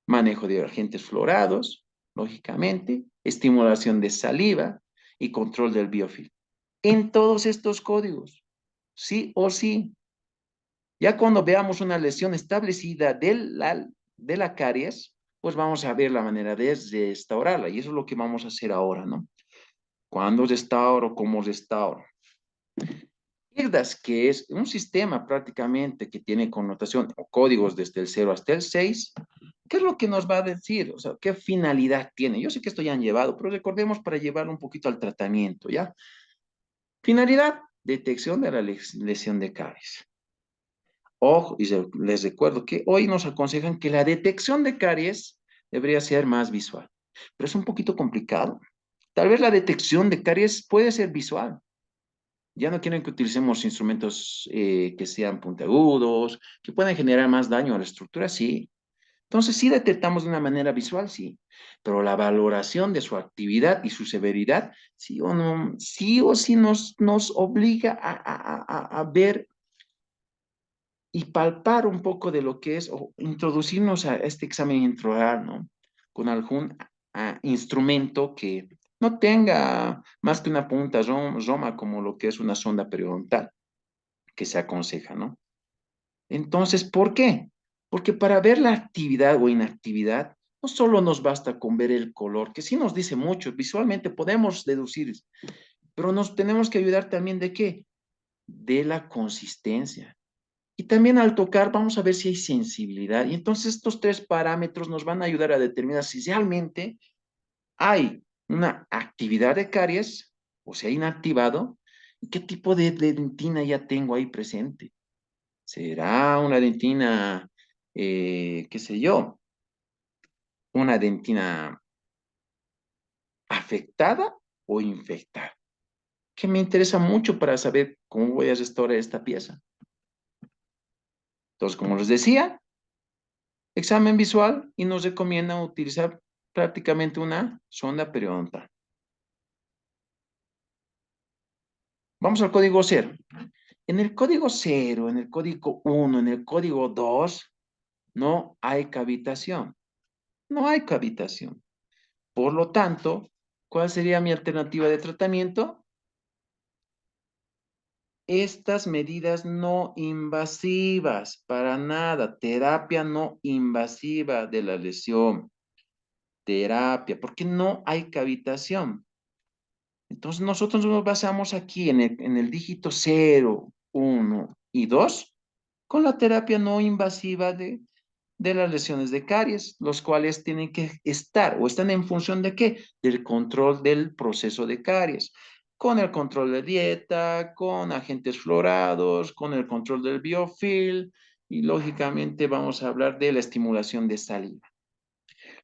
manejo de agentes fluorados, lógicamente, estimulación de saliva y control del biofilm. En todos estos códigos, sí o sí. Ya cuando veamos una lesión establecida de la caries, pues vamos a ver la manera de restaurarla. Y eso es lo que vamos a hacer ahora, ¿no? ¿Cuándo restauro? ¿Cómo restauro? IRDAS, que es un sistema prácticamente que tiene connotación o códigos desde el 0 hasta el 6, ¿qué es lo que nos va a decir? O sea, ¿qué finalidad tiene? Yo sé que esto ya han llevado, pero recordemos para llevarlo un poquito al tratamiento, ¿ya? Finalidad, detección de la lesión de caries. Ojo, y les recuerdo que hoy nos aconsejan que la detección de caries debería ser más visual, pero es un poquito complicado. Tal vez la detección de caries puede ser visual. Ya no quieren que utilicemos instrumentos que sean puntiagudos, que puedan generar más daño a la estructura, sí. Entonces, sí detectamos de una manera visual, sí, pero la valoración de su actividad y su severidad, sí o no, sí o sí nos obliga a ver y palpar un poco de lo que es, o introducirnos a este examen intraoral, ¿no? Con algún instrumento que no tenga más que una punta roma, como lo que es una sonda periodontal, que se aconseja, ¿no? Entonces, ¿por qué? Porque para ver la actividad o inactividad, no solo nos basta con ver el color, que sí nos dice mucho, visualmente podemos deducir, pero nos tenemos que ayudar también de qué? De la consistencia. Y también al tocar vamos a ver si hay sensibilidad. Y entonces estos tres parámetros nos van a ayudar a determinar si realmente hay una actividad de caries o se ha inactivado y qué tipo de dentina ya tengo ahí presente. ¿Será una dentina, qué sé yo, una dentina afectada o infectada? Que me interesa mucho para saber cómo voy a restaurar esta pieza. Entonces, como les decía, examen visual y nos recomiendan utilizar prácticamente una sonda periodontal. Vamos al código cero. En el código cero, en el código uno, en el código 2, no hay cavitación. No hay cavitación. Por lo tanto, ¿cuál sería mi alternativa de tratamiento? Estas medidas no invasivas, para nada. Terapia no invasiva de la lesión. Terapia, porque no hay cavitación. Entonces, nosotros nos basamos aquí en el dígito cero, 1 y 2 con la terapia no invasiva de las lesiones de caries, los cuales tienen que estar o están en función de qué? Del control del proceso de caries, con el control de dieta, con agentes florados, con el control del biofilm y lógicamente vamos a hablar de la estimulación de saliva,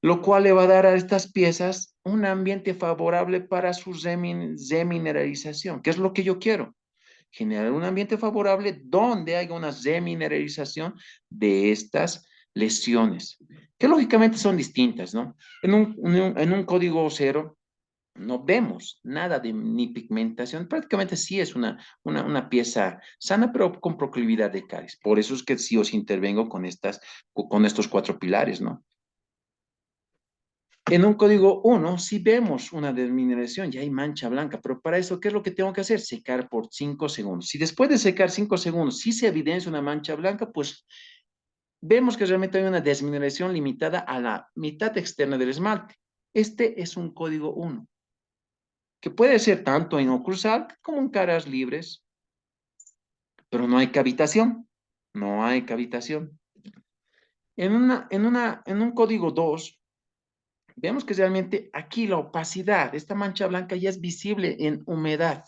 lo cual le va a dar a estas piezas un ambiente favorable para su remineralización, que es lo que yo quiero, generar un ambiente favorable donde haya una remineralización de estas lesiones, que lógicamente son distintas, ¿no? En un código cero no vemos nada de ni pigmentación, prácticamente sí es una pieza sana, pero con proclividad de caries. Por eso es que sí os intervengo con estos cuatro pilares, ¿no? En un código uno sí vemos una desmineración, ya hay mancha blanca, pero para eso, ¿qué es lo que tengo que hacer? Secar por 5 segundos. Si después de secar 5 segundos sí se evidencia una mancha blanca, pues vemos que realmente hay una desmineración limitada a la mitad externa del esmalte. Este es un código uno, que puede ser tanto en oclusal como en caras libres, pero no hay cavitación. No hay cavitación. En un código 2 vemos que realmente aquí la opacidad, esta mancha blanca ya es visible en humedad.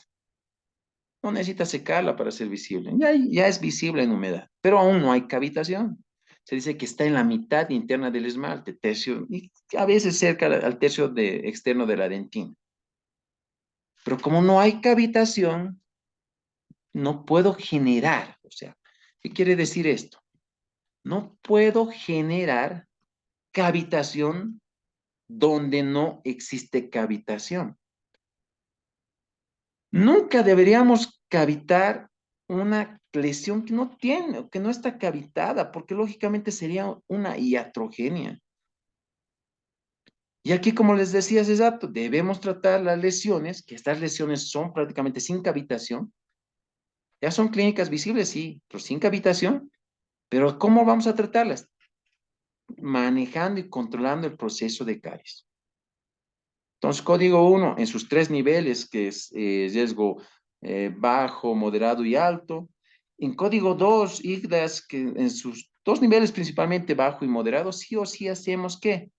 No necesita secarla para ser visible. Ya es visible en humedad, pero aún no hay cavitación. Se dice que está en la mitad interna del esmalte, tercio, y a veces cerca al tercio externo de la dentina. Pero como no hay cavitación, no puedo generar. O sea, ¿qué quiere decir esto? No puedo generar cavitación donde no existe cavitación. Nunca deberíamos cavitar una lesión que no tiene, que no está cavitada, porque lógicamente sería una iatrogenia. Y aquí, como les decía hace rato, debemos tratar las lesiones, que estas lesiones son prácticamente sin cavitación. Ya son clínicas visibles, sí, pero sin cavitación. Pero ¿cómo vamos a tratarlas? Manejando y controlando el proceso de caries. Entonces, código uno en sus tres niveles, que es riesgo bajo, moderado y alto. En código 2 IGDAS, que en sus dos niveles, principalmente bajo y moderado, sí o sí hacemos ¿qué?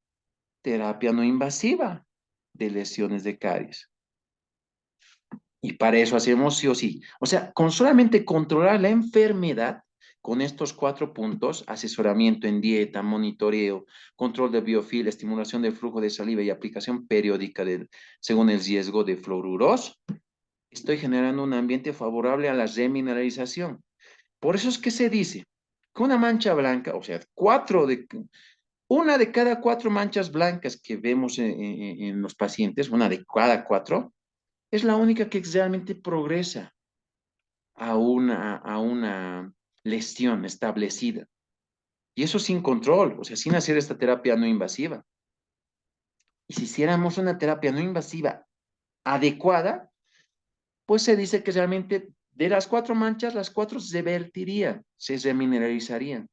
Terapia no invasiva de lesiones de caries. Y para eso hacemos sí o sí. O sea, con solamente controlar la enfermedad, con estos cuatro puntos, asesoramiento en dieta, monitoreo, control de biofil, estimulación del flujo de saliva y aplicación periódica según el riesgo de fluoruros, estoy generando un ambiente favorable a la remineralización. Por eso es que se dice que una mancha blanca, o sea, una de cada cuatro manchas blancas que vemos en los pacientes, una de cada cuatro, es la única que realmente progresa a una lesión establecida. Y eso sin control, o sea, sin hacer esta terapia no invasiva. Y si hiciéramos una terapia no invasiva adecuada, pues se dice que realmente de las cuatro manchas, las cuatro se vertirían, se remineralizarían.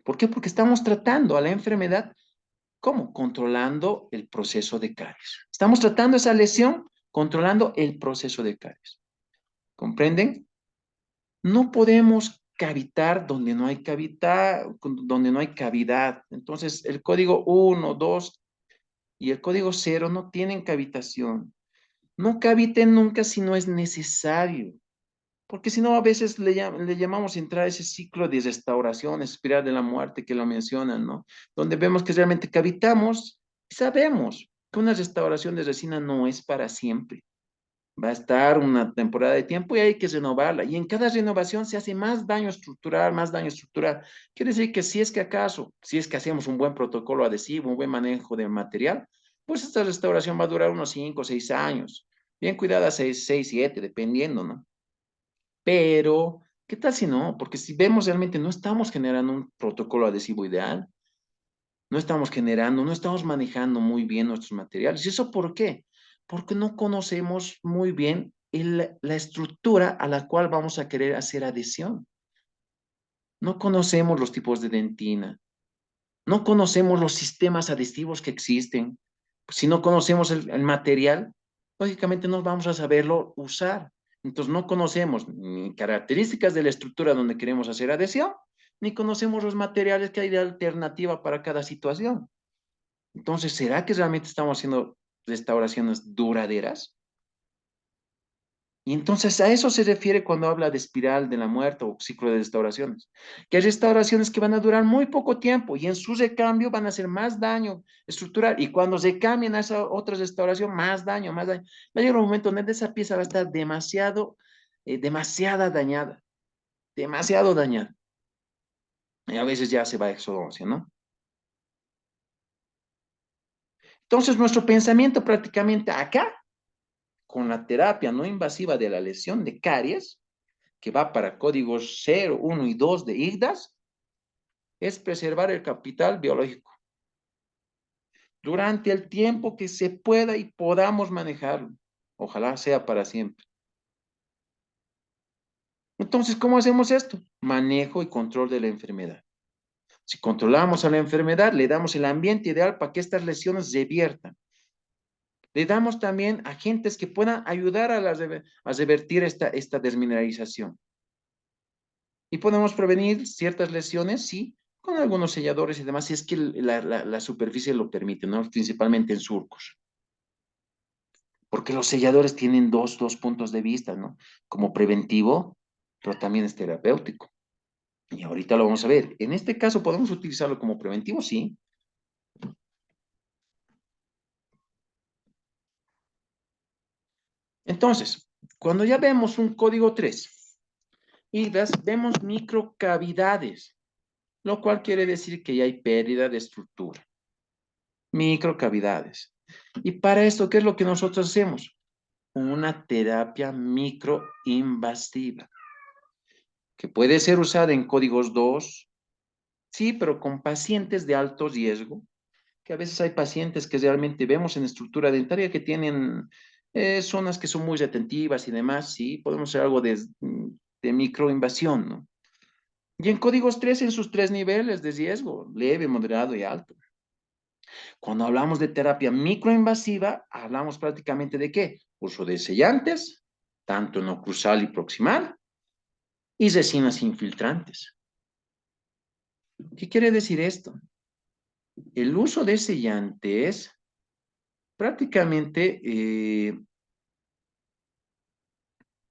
¿Por qué? Porque estamos tratando a la enfermedad, ¿cómo? Controlando el proceso de caries. Estamos tratando esa lesión controlando el proceso de caries. ¿Comprenden? No podemos cavitar donde no hay cavidad. Entonces, el código uno, 2 y el código cero no tienen cavitación. No caviten nunca si no es necesario, porque si no, a veces le llamamos entrar a ese ciclo de restauración, espiral de la muerte que lo mencionan, ¿no? Donde vemos que realmente cavitamos y sabemos que una restauración de resina no es para siempre. Va a estar una temporada de tiempo y hay que renovarla. Y en cada renovación se hace más daño estructural, más daño estructural. Quiere decir que si es que hacemos un buen protocolo adhesivo, un buen manejo de material, pues esta restauración va a durar unos 5 o 6 años. Bien cuidada 6, 7, dependiendo, ¿no? Pero, ¿qué tal si no? Porque si vemos realmente no estamos generando un protocolo adhesivo ideal, no estamos generando, no estamos manejando muy bien nuestros materiales. ¿Y eso por qué? Porque no conocemos muy bien la estructura a la cual vamos a querer hacer adhesión. No conocemos los tipos de dentina, no conocemos los sistemas adhesivos que existen. Si no conocemos el material, lógicamente no vamos a saberlo usar. Entonces no conocemos ni características de la estructura donde queremos hacer adhesión, ni conocemos los materiales que hay de alternativa para cada situación. Entonces, ¿será que realmente estamos haciendo restauraciones duraderas? Y entonces a eso se refiere cuando habla de espiral de la muerte o ciclo de restauraciones. Que hay restauraciones que van a durar muy poco tiempo y en su recambio van a hacer más daño estructural. Y cuando se cambien a esa otra restauración, más daño, más daño. Va a llegar un momento donde esa pieza va a estar demasiado dañada. Y a veces ya se va a exodoncia, ¿no? Entonces nuestro pensamiento prácticamente acá, con la terapia no invasiva de la lesión de caries, que va para códigos 0, 1 y 2 de IGDAS, es preservar el capital biológico durante el tiempo que se pueda y podamos manejarlo. Ojalá sea para siempre. Entonces, ¿cómo hacemos esto? Manejo y control de la enfermedad. Si controlamos a la enfermedad, le damos el ambiente ideal para que estas lesiones reviertan. Le damos también agentes que puedan ayudar a revertir esta desmineralización. Y podemos prevenir ciertas lesiones, sí, con algunos selladores y demás, si es que la superficie lo permite, ¿no? Principalmente en surcos. Porque los selladores tienen dos puntos de vista, ¿no? Como preventivo, pero también es terapéutico. Y ahorita lo vamos a ver. En este caso, ¿podemos utilizarlo como preventivo? Sí. Entonces, cuando ya vemos un código 3 y vemos microcavidades, lo cual quiere decir que ya hay pérdida de estructura. Microcavidades. Y para esto, ¿qué es lo que nosotros hacemos? Una terapia microinvasiva, que puede ser usada en códigos 2, sí, pero con pacientes de alto riesgo, que a veces hay pacientes que realmente vemos en estructura dentaria que tienen zonas que son muy retentivas y demás, sí, podemos hacer algo de microinvasión, ¿no? Y en códigos 3 en sus tres niveles de riesgo, leve, moderado y alto. Cuando hablamos de terapia microinvasiva, hablamos prácticamente de qué? Uso de sellantes, tanto en oclusal y proximal, y resinas infiltrantes. ¿Qué quiere decir esto? El uso de sellantes prácticamente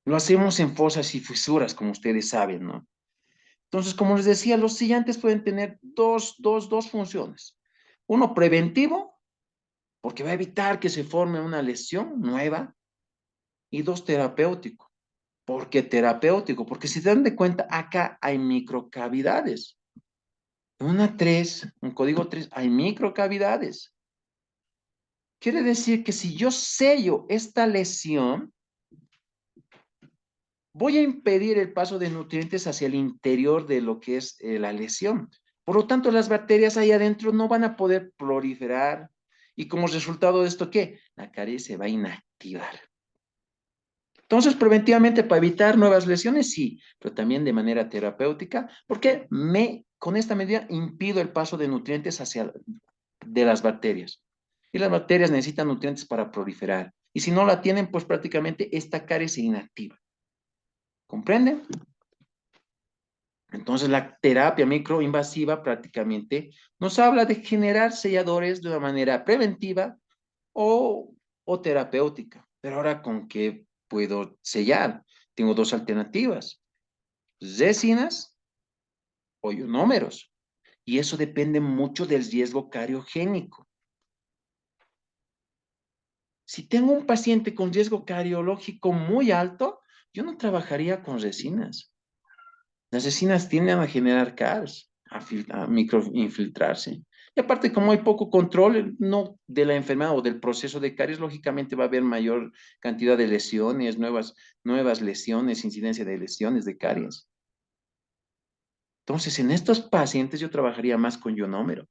lo hacemos en fosas y fisuras, como ustedes saben, ¿no? Entonces, como les decía, los sellantes pueden tener dos funciones. Uno, preventivo, porque va a evitar que se forme una lesión nueva. Y dos, terapéutico. ¿Por qué terapéutico? Porque si se dan de cuenta, acá hay microcavidades. En una 3, un código 3, hay microcavidades. Quiere decir que si yo sello esta lesión, voy a impedir el paso de nutrientes hacia el interior de lo que es la lesión. Por lo tanto, las bacterias ahí adentro no van a poder proliferar. Y como resultado de esto, ¿qué? La caries se va a inactivar. Entonces, preventivamente, para evitar nuevas lesiones, sí, pero también de manera terapéutica, porque con esta medida impido el paso de nutrientes de las bacterias. Y las bacterias necesitan nutrientes para proliferar. Y si no la tienen, pues prácticamente esta caries se inactiva. ¿Comprenden? Entonces, la terapia microinvasiva prácticamente nos habla de generar selladores de una manera preventiva o terapéutica. Pero ahora, ¿con qué puedo sellar? Tengo dos alternativas, resinas o ionómeros. Y eso depende mucho del riesgo cariogénico. Si tengo un paciente con riesgo cariológico muy alto, yo no trabajaría con resinas. Las resinas tienden a generar CARS, a microinfiltrarse. Y aparte, como hay poco control, no de la enfermedad o del proceso de caries, lógicamente va a haber mayor cantidad de lesiones, nuevas lesiones, incidencia de lesiones de caries. Entonces, en estos pacientes yo trabajaría más con ionómero,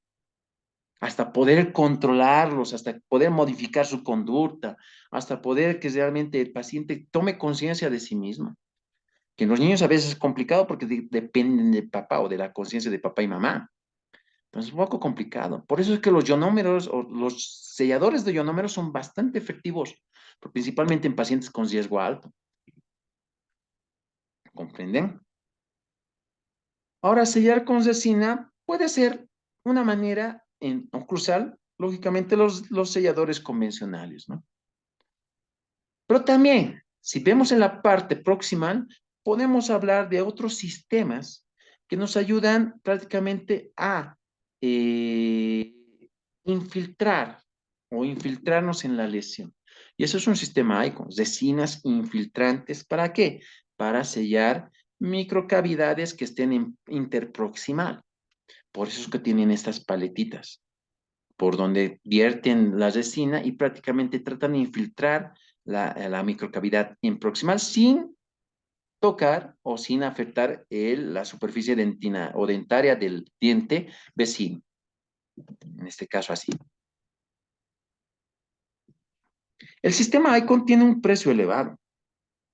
hasta poder controlarlos, hasta poder modificar su conducta, hasta poder que realmente el paciente tome conciencia de sí mismo. Que en los niños a veces es complicado porque dependen de papá o de la conciencia de papá y mamá. Entonces es un poco complicado. Por eso es que los ionómeros o los selladores de ionómeros son bastante efectivos, principalmente en pacientes con riesgo alto. ¿Comprenden? Ahora, sellar con resina puede ser una manera en oclusal, lógicamente los selladores convencionales, ¿no? Pero también, si vemos en la parte proximal, podemos hablar de otros sistemas que nos ayudan prácticamente a eh, infiltrar o infiltrarnos en la lesión. Y eso es un sistema ICON, resinas infiltrantes. ¿Para qué? Para sellar microcavidades que estén en interproximal. Por eso es que tienen estas paletitas por donde vierten la resina y prácticamente tratan de infiltrar la microcavidad en proximal sin tocar o sin afectar la superficie dentina o dentaria del diente vecino, en este caso así. El sistema ICON tiene un precio elevado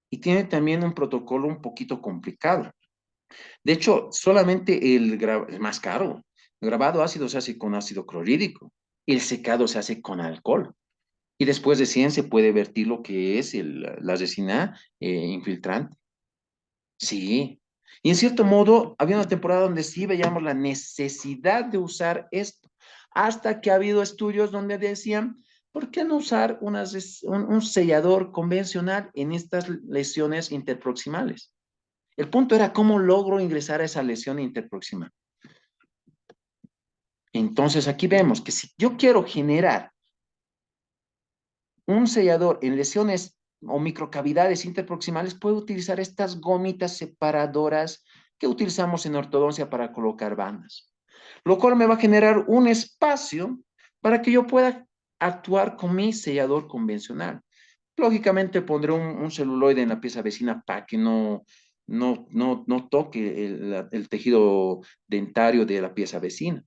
y tiene también un protocolo un poquito complicado. De hecho, solamente el más caro, el grabado ácido se hace con ácido clorhídrico y el secado se hace con alcohol. Y después de 100 se puede vertir lo que es la resina infiltrante. Sí. Y en cierto modo, había una temporada donde sí veíamos la necesidad de usar esto, hasta que ha habido estudios donde decían, ¿por qué no usar un sellador convencional en estas lesiones interproximales? El punto era cómo logro ingresar a esa lesión interproximal. Entonces aquí vemos que si yo quiero generar un sellador en lesiones o microcavidades interproximales, puede utilizar estas gomitas separadoras que utilizamos en ortodoncia para colocar bandas, lo cual me va a generar un espacio para que yo pueda actuar con mi sellador convencional. Lógicamente pondré un celuloide en la pieza vecina para que no toque el tejido dentario de la pieza vecina,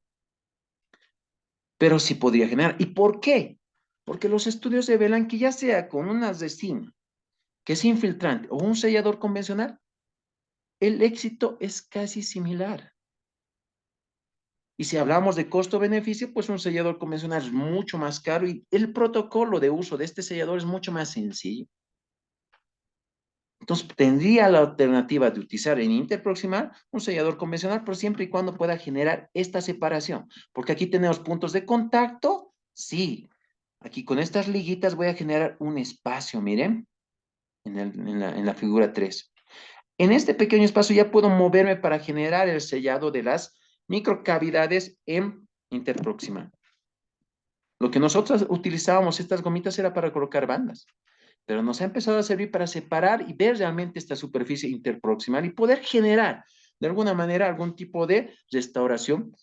pero sí podría generar. ¿Y por qué? Porque los estudios revelan que ya sea con una resina que es infiltrante o un sellador convencional, el éxito es casi similar. Y si hablamos de costo-beneficio, pues un sellador convencional es mucho más caro y el protocolo de uso de este sellador es mucho más sencillo. Entonces, tendría la alternativa de utilizar en interproximal un sellador convencional, pero siempre y cuando pueda generar esta separación. Porque aquí tenemos puntos de contacto, sí. Aquí con estas liguitas voy a generar un espacio, miren, en la figura 3. En este pequeño espacio ya puedo moverme para generar el sellado de las microcavidades en interproximal. Lo que nosotros utilizábamos estas gomitas era para colocar bandas, pero nos ha empezado a servir para separar y ver realmente esta superficie interproximal y poder generar de alguna manera algún tipo de restauración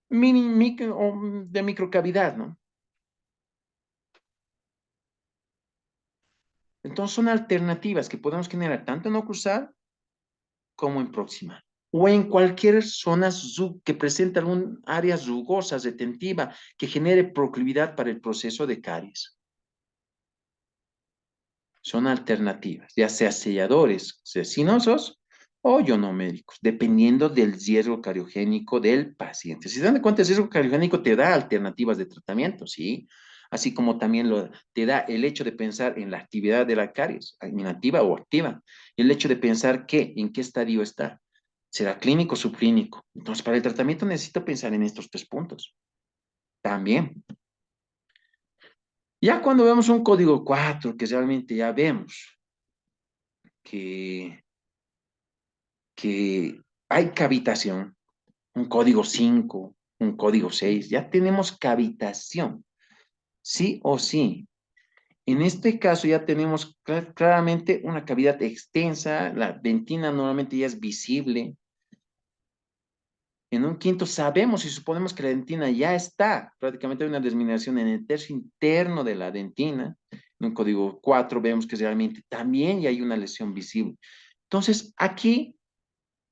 de microcavidad, ¿no? Entonces son alternativas que podemos generar tanto en oclusal como en proximal. O en cualquier zona que presente algún área rugosa, retentiva, que genere proclividad para el proceso de caries. Son alternativas, ya sea selladores resinosos o ionoméricos, dependiendo del riesgo cariogénico del paciente. Si se dan cuenta, el riesgo cariogénico te da alternativas de tratamiento, ¿sí? Así como también te da el hecho de pensar en la actividad de la caries, inactiva o activa, y el hecho de pensar en qué estadio está. ¿Será clínico o subclínico? Entonces, para el tratamiento necesito pensar en estos 3 puntos. También. Ya cuando vemos un código 4, que realmente ya vemos que que hay cavitación, un código 5, un código 6, ya tenemos cavitación, sí o sí. En este caso ya tenemos claramente una cavidad extensa, la dentina normalmente ya es visible. un quinto sabemos y suponemos que la dentina ya está, prácticamente hay una desmineralización en el tercio interno de la dentina. En un código 4 vemos que realmente también ya hay una lesión visible. Entonces, aquí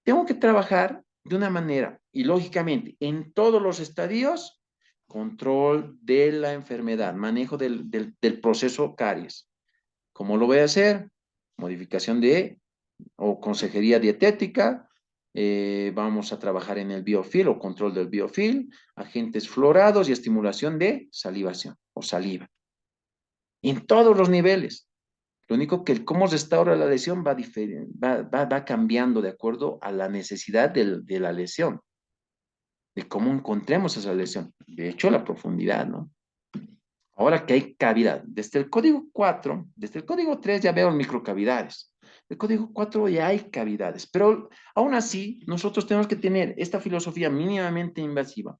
tengo que trabajar de una manera, y lógicamente, en todos los estadios, control de la enfermedad, manejo del proceso caries. ¿Cómo lo voy a hacer? Modificación de o consejería dietética, vamos a trabajar en el biofil o control del biofil, agentes fluorados y estimulación de salivación o saliva. En todos los niveles. Lo único que el cómo restaura la lesión va cambiando de acuerdo a la necesidad de la lesión, de cómo encontremos esa lesión. De hecho, la profundidad, ¿no? Ahora que hay cavidad, desde el código 4, desde el código 3 ya veo microcavidades. El código 4 ya hay cavidades, pero aún así nosotros tenemos que tener esta filosofía mínimamente invasiva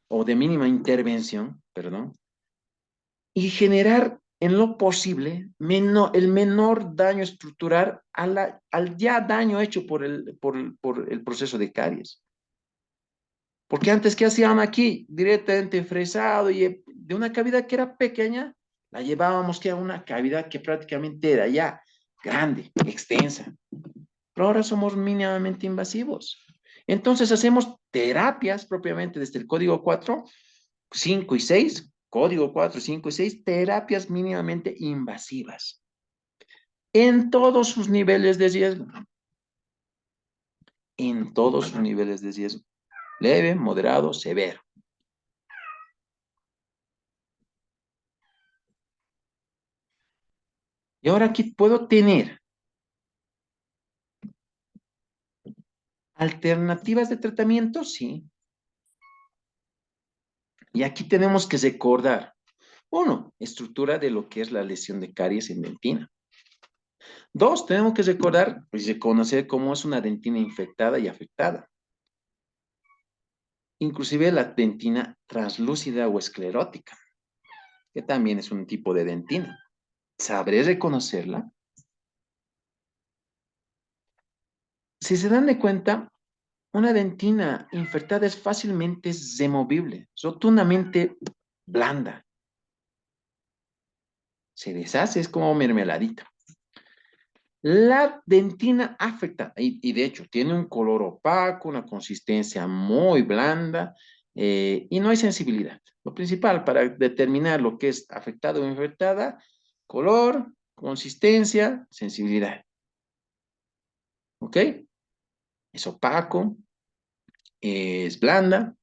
o de mínima intervención, perdón, y generar en lo posible el menor daño estructural al ya daño hecho por el proceso de caries. Porque antes, ¿qué hacían aquí? Directamente fresado y de una cavidad que era pequeña, la llevábamos que a una cavidad que prácticamente era ya grande, extensa. Pero ahora somos mínimamente invasivos. Entonces hacemos terapias propiamente desde el código 4, 5 y 6, código 4, 5 y 6, terapias mínimamente invasivas en todos sus niveles de riesgo. En todos sus niveles de riesgo. Leve, moderado, severo. Y ahora aquí puedo tener alternativas de tratamiento, sí. Y aquí tenemos que recordar, uno, estructura de lo que es la lesión de caries en dentina. Dos, tenemos que recordar y reconocer cómo es una dentina infectada y afectada. Inclusive la dentina translúcida o esclerótica, que también es un tipo de dentina. ¿Sabré reconocerla? Si se dan de cuenta, una dentina infectada es fácilmente removible, rotundamente blanda. Se deshace, es como mermeladita. La dentina afecta, y de hecho tiene un color opaco, una consistencia muy blanda y no hay sensibilidad. Lo principal para determinar lo que es afectado o infectada, color, consistencia, sensibilidad. ¿Ok? Es opaco, es blanda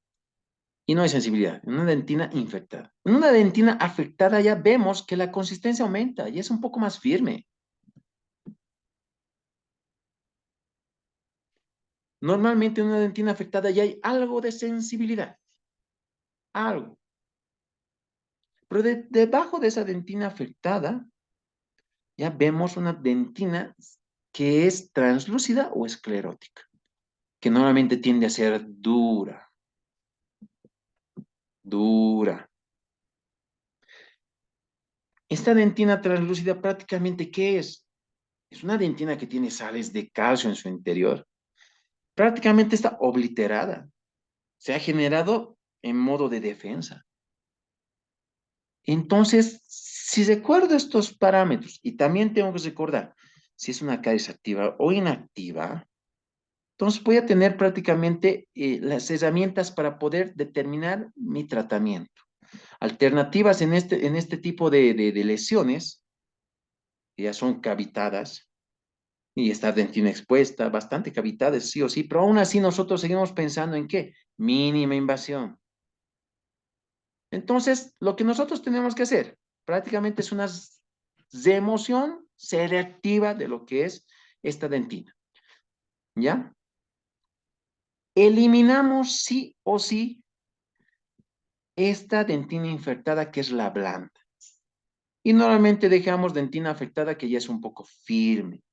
y no hay sensibilidad. En una dentina infectada. En una dentina afectada ya vemos que la consistencia aumenta y es un poco más firme. Normalmente en una dentina afectada ya hay algo de sensibilidad, algo. Pero debajo de esa dentina afectada, ya vemos una dentina que es translúcida o esclerótica, que normalmente tiende a ser dura, dura. Esta dentina translúcida prácticamente, ¿qué es? Es una dentina que tiene sales de calcio en su interior. Prácticamente está obliterada. Se ha generado en modo de defensa. Entonces, si recuerdo estos parámetros, y también tengo que recordar si es una caries activa o inactiva, entonces voy a tener prácticamente las herramientas para poder determinar mi tratamiento. Alternativas en este tipo de lesiones, que ya son cavitadas, y esta dentina expuesta, bastante cavitadas, sí o sí, pero aún así nosotros seguimos pensando en qué? Mínima invasión. Entonces, lo que nosotros tenemos que hacer prácticamente es una remoción selectiva de lo que es esta dentina. ¿Ya? Eliminamos sí o sí esta dentina infectada que es la blanda. Y normalmente dejamos dentina afectada que ya es un poco firme.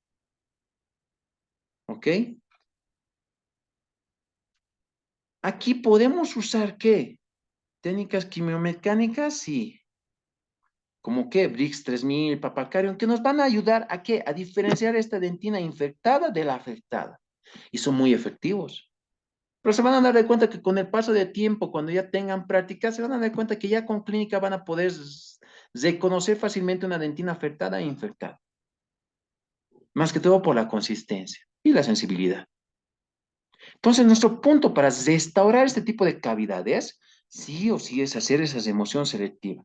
¿Ok? Aquí podemos usar ¿qué? Técnicas quimiomecánicas, sí. Como que Brix 3000, Papacarium, que nos van a ayudar a qué? A diferenciar esta dentina infectada de la afectada. Y son muy efectivos. Pero se van a dar de cuenta que con el paso de tiempo, cuando ya tengan práctica, se van a dar cuenta que ya con clínica van a poder reconocer fácilmente una dentina afectada e infectada. Más que todo por la consistencia y la sensibilidad. Entonces, nuestro punto para restaurar este tipo de cavidades, sí o sí, es hacer esa remoción selectiva.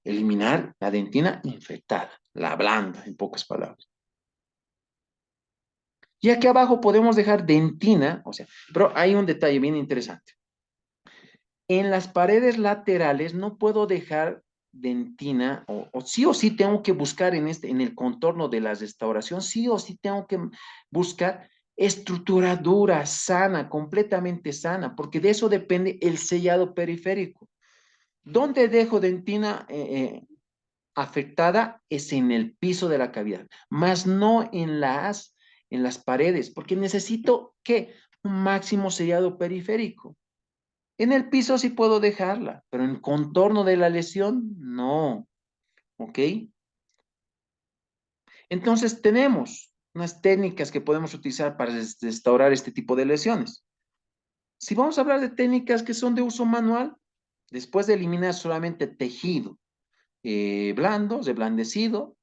Eliminar la dentina infectada, la blanda, en pocas palabras. Y aquí abajo podemos dejar dentina, o sea, pero hay un detalle bien interesante. En las paredes laterales no puedo dejar dentina, o sí tengo que buscar en el contorno de la restauración, sí o sí tengo que buscar estructura dura, sana, completamente sana, porque de eso depende el sellado periférico. ¿Dónde dejo dentina afectada? Es en el piso de la cavidad, más no en las paredes, porque necesito, ¿qué? Un máximo sellado periférico. En el piso sí puedo dejarla, pero en contorno de la lesión, no. ¿Ok? Entonces tenemos unas técnicas que podemos utilizar para restaurar este tipo de lesiones. Si vamos a hablar de técnicas que son de uso manual, después de eliminar solamente tejido blando, reblandecido,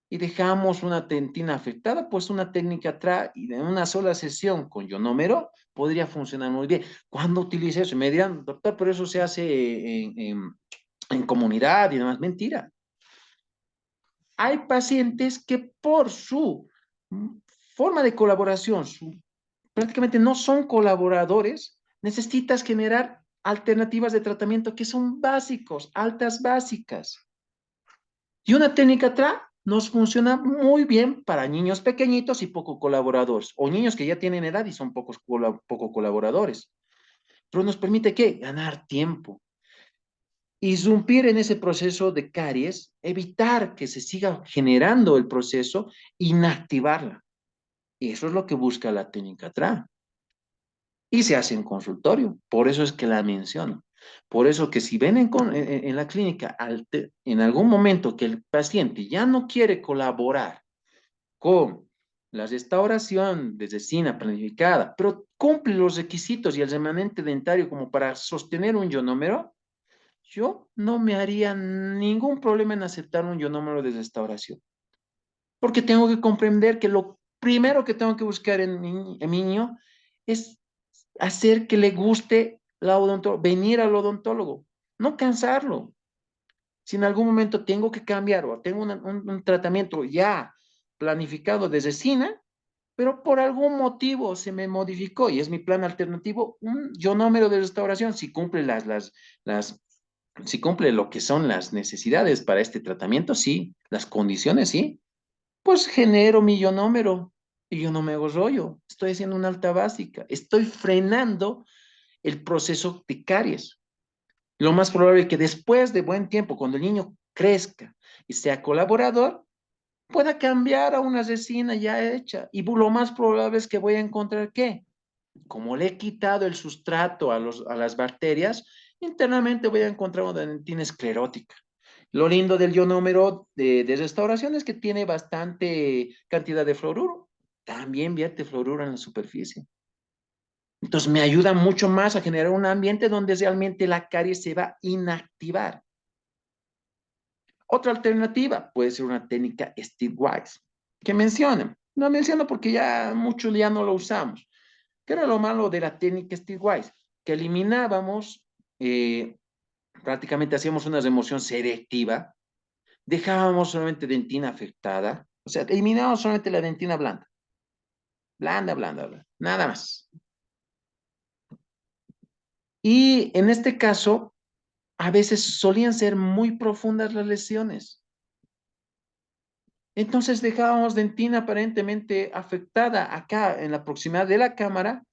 y dejamos una dentina afectada, pues una técnica atrás y de una sola sesión con ionómero podría funcionar muy bien. ¿Cuándo utilice eso? Me dirán, doctor, pero eso se hace en comunidad y demás. Mentira. Hay pacientes que por su forma de colaboración, prácticamente no son colaboradores, necesitas generar alternativas de tratamiento que son básicos, altas básicas. Y una técnica TRA nos funciona muy bien para niños pequeñitos y poco colaboradores, o niños que ya tienen edad y son poco colaboradores. Pero nos permite, ¿qué? Ganar tiempo. Irrumpir en ese proceso de caries, evitar que se siga generando el proceso, inactivarla. Y eso es lo que busca la técnica TRA. Y se hace en consultorio. Por eso es que la menciono. Por eso que si ven en la clínica en algún momento que el paciente ya no quiere colaborar con la restauración de resina planificada, pero cumple los requisitos y el remanente dentario como para sostener un ionómero, yo no me haría ningún problema en aceptar un ionómero de restauración. Porque tengo que comprender que lo primero que tengo que buscar en mi niño es hacer que le guste la venir al odontólogo, no cansarlo. Si en algún momento tengo que cambiar o tengo un tratamiento ya planificado de resina, pero por algún motivo se me modificó y es mi plan alternativo, un ionómero de restauración, si cumple si cumple lo que son las necesidades para este tratamiento, sí, las condiciones, sí, pues genero mi ionómero y yo no me hago rollo, estoy haciendo una alta básica, estoy frenando el proceso de caries. Lo más probable es que después de buen tiempo, cuando el niño crezca y sea colaborador, pueda cambiar a una resina ya hecha. Y lo más probable es que voy a encontrar que, como le he quitado el sustrato a las bacterias, internamente voy a encontrar una dentina esclerótica. Lo lindo del ionómero de restauración es que tiene bastante cantidad de fluoruro. También vierte fluoruro en la superficie. Entonces me ayuda mucho más a generar un ambiente donde realmente la caries se va a inactivar. Otra alternativa puede ser una técnica Stepwise, que mencionan. No menciono porque ya muchos ya no lo usamos. ¿Qué era lo malo de la técnica Stepwise? Que eliminábamos, prácticamente hacíamos una remoción selectiva, dejábamos solamente dentina afectada, o sea, eliminábamos solamente la dentina blanda. Blanda, nada más. Y en este caso, a veces solían ser muy profundas las lesiones. Entonces dejábamos dentina aparentemente afectada acá en la proximidad de la cámara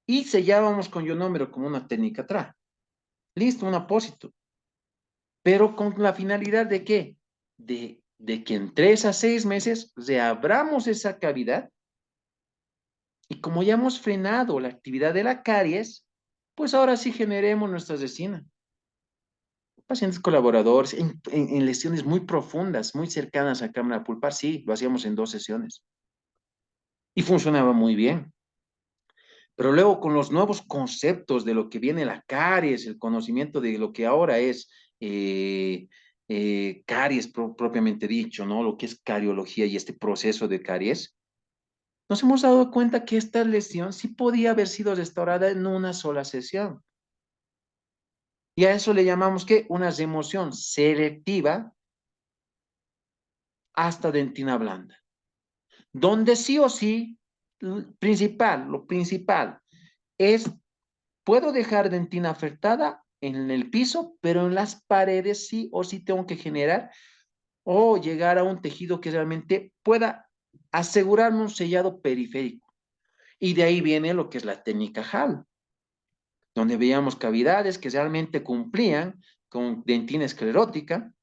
y sellábamos con ionómero como una técnica atrás. Listo, un apósito. Pero con la finalidad de qué? De que en 3 a 6 meses reabramos esa cavidad y como ya hemos frenado la actividad de la caries, pues ahora sí generemos nuestra resina. Pacientes colaboradores, en lesiones muy profundas, muy cercanas a cámara pulpar, sí, lo hacíamos en 2 sesiones. Y funcionaba muy bien. Pero luego con los nuevos conceptos de lo que viene la caries, el conocimiento de lo que ahora es eh, caries propiamente dicho, ¿no? Lo que es cariología y este proceso de caries, nos hemos dado cuenta que esta lesión sí podía haber sido restaurada en una sola sesión. Y a eso le llamamos que una remoción selectiva hasta dentina blanda, donde sí o sí, lo principal es, puedo dejar dentina afectada en el piso, pero en las paredes sí o sí tengo que generar o llegar a un tejido que realmente pueda asegurarme un sellado periférico. Y de ahí viene lo que es la técnica Hall, donde veíamos cavidades que realmente cumplían con dentina esclerótica,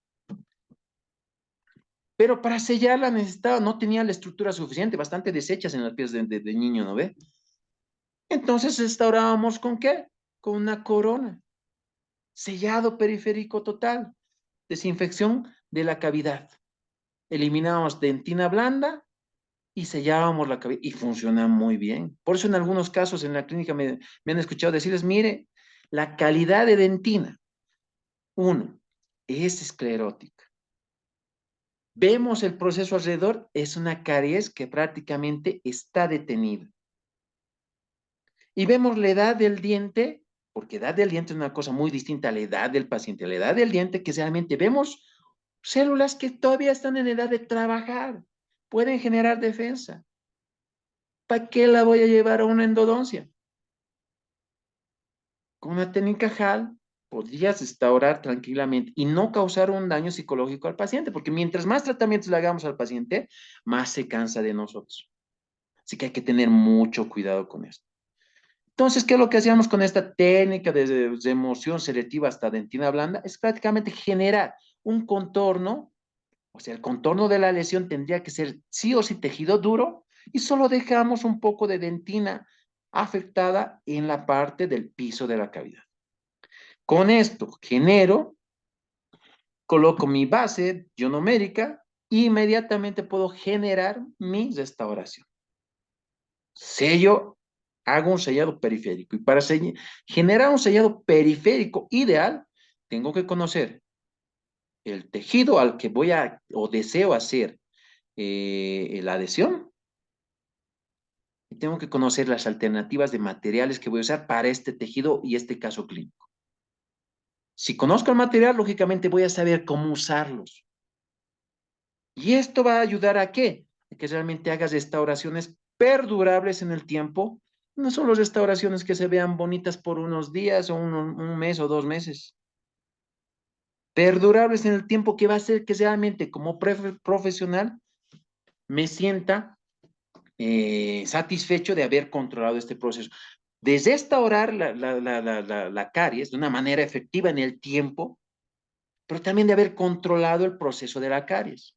pero para sellarla necesitaba, no tenía la estructura suficiente, bastante deshechas en las pies de niño, ¿no ve? Entonces restaurábamos ¿con qué? Con una corona, sellado periférico total, desinfección de la cavidad. Eliminábamos dentina blanda y sellábamos la cavidad y funciona muy bien. Por eso en algunos casos en la clínica me han escuchado decirles, mire, la calidad de dentina, uno, es esclerótica. Vemos el proceso alrededor, es una caries que prácticamente está detenida. Y vemos la edad del diente, porque edad del diente es una cosa muy distinta a la edad del paciente. La edad del diente que realmente vemos células que todavía están en edad de trabajar, pueden generar defensa. ¿Para qué la voy a llevar a una endodoncia? Con una técnica HAL podrías restaurar tranquilamente y no causar un daño psicológico al paciente, porque mientras más tratamientos le hagamos al paciente, más se cansa de nosotros. Así que hay que tener mucho cuidado con esto. Entonces, ¿qué es lo que hacíamos con esta técnica de remoción selectiva hasta dentina blanda? Es prácticamente generar un contorno, o sea, el contorno de la lesión tendría que ser sí o sí tejido duro y solo dejamos un poco de dentina afectada en la parte del piso de la cavidad. Con esto genero, coloco mi base ionomérica e inmediatamente puedo generar mi restauración. Sello, hago un sellado periférico. Y para generar un sellado periférico ideal, tengo que conocer el tejido al que voy a o deseo hacer la adhesión. Y tengo que conocer las alternativas de materiales que voy a usar para este tejido y este caso clínico. Si conozco el material, lógicamente voy a saber cómo usarlos. Y esto va a ayudar ¿a qué? A que realmente hagas restauraciones perdurables en el tiempo. No son las restauraciones que se vean bonitas por unos días o un mes o 2 meses. Perdurables en el tiempo que va a hacer que realmente como profesional me sienta satisfecho de haber controlado este proceso. Desde restaurar la caries de una manera efectiva en el tiempo, pero también de haber controlado el proceso de la caries.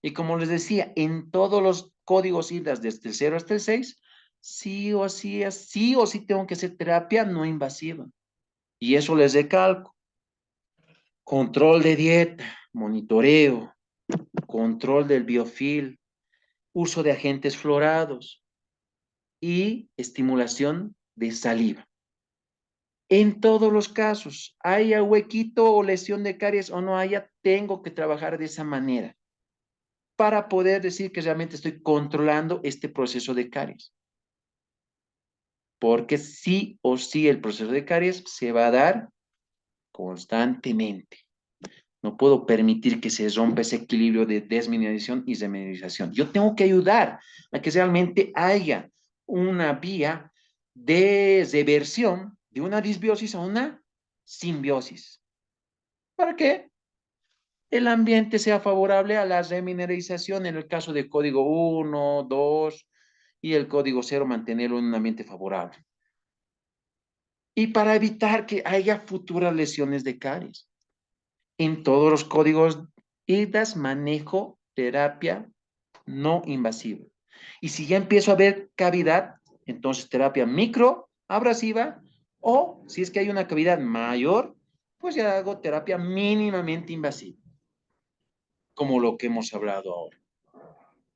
Y como les decía, en todos los códigos IDAS, desde el 0 hasta el 6, sí o sí tengo que hacer terapia no invasiva. Y eso les recalco. Control de dieta, monitoreo, control del biofil, uso de agentes florados y estimulación de saliva. En todos los casos, haya huequito o lesión de caries o no haya, tengo que trabajar de esa manera para poder decir que realmente estoy controlando este proceso de caries. Porque sí o sí el proceso de caries se va a dar constantemente. No puedo permitir que se rompa ese equilibrio de desmineralización y remineralización. Yo tengo que ayudar a que realmente haya una vía de reversión de una disbiosis a una simbiosis. ¿Para qué? El ambiente sea favorable a la remineralización en el caso de código 1, 2 y el código 0 mantenerlo en un ambiente favorable. Y para evitar que haya futuras lesiones de caries. En todos los códigos IDAS manejo terapia no invasiva. Y si ya empiezo a ver cavidad, entonces terapia microabrasiva o si es que hay una cavidad mayor, pues ya hago terapia mínimamente invasiva, como lo que hemos hablado ahora.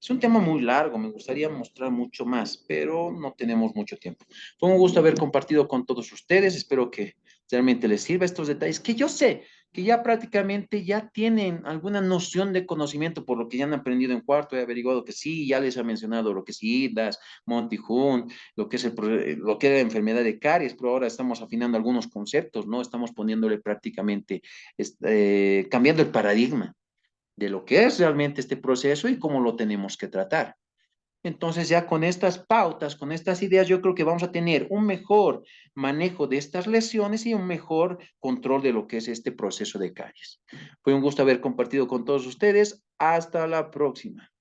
Es un tema muy largo, me gustaría mostrar mucho más, pero no tenemos mucho tiempo. Fue un gusto haber compartido con todos ustedes, espero que realmente les sirva estos detalles, que yo sé que ya prácticamente ya tienen alguna noción de conocimiento por lo que ya han aprendido en cuarto, he averiguado que sí, ya les ha mencionado lo que es IDAS, Monty Hunt, lo que es lo que era la enfermedad de caries, pero ahora estamos afinando algunos conceptos, ¿no? Estamos poniéndole prácticamente, cambiando el paradigma de lo que es realmente este proceso y cómo lo tenemos que tratar. Entonces ya con estas pautas, con estas ideas, yo creo que vamos a tener un mejor manejo de estas lesiones y un mejor control de lo que es este proceso de caries. Fue un gusto haber compartido con todos ustedes. Hasta la próxima.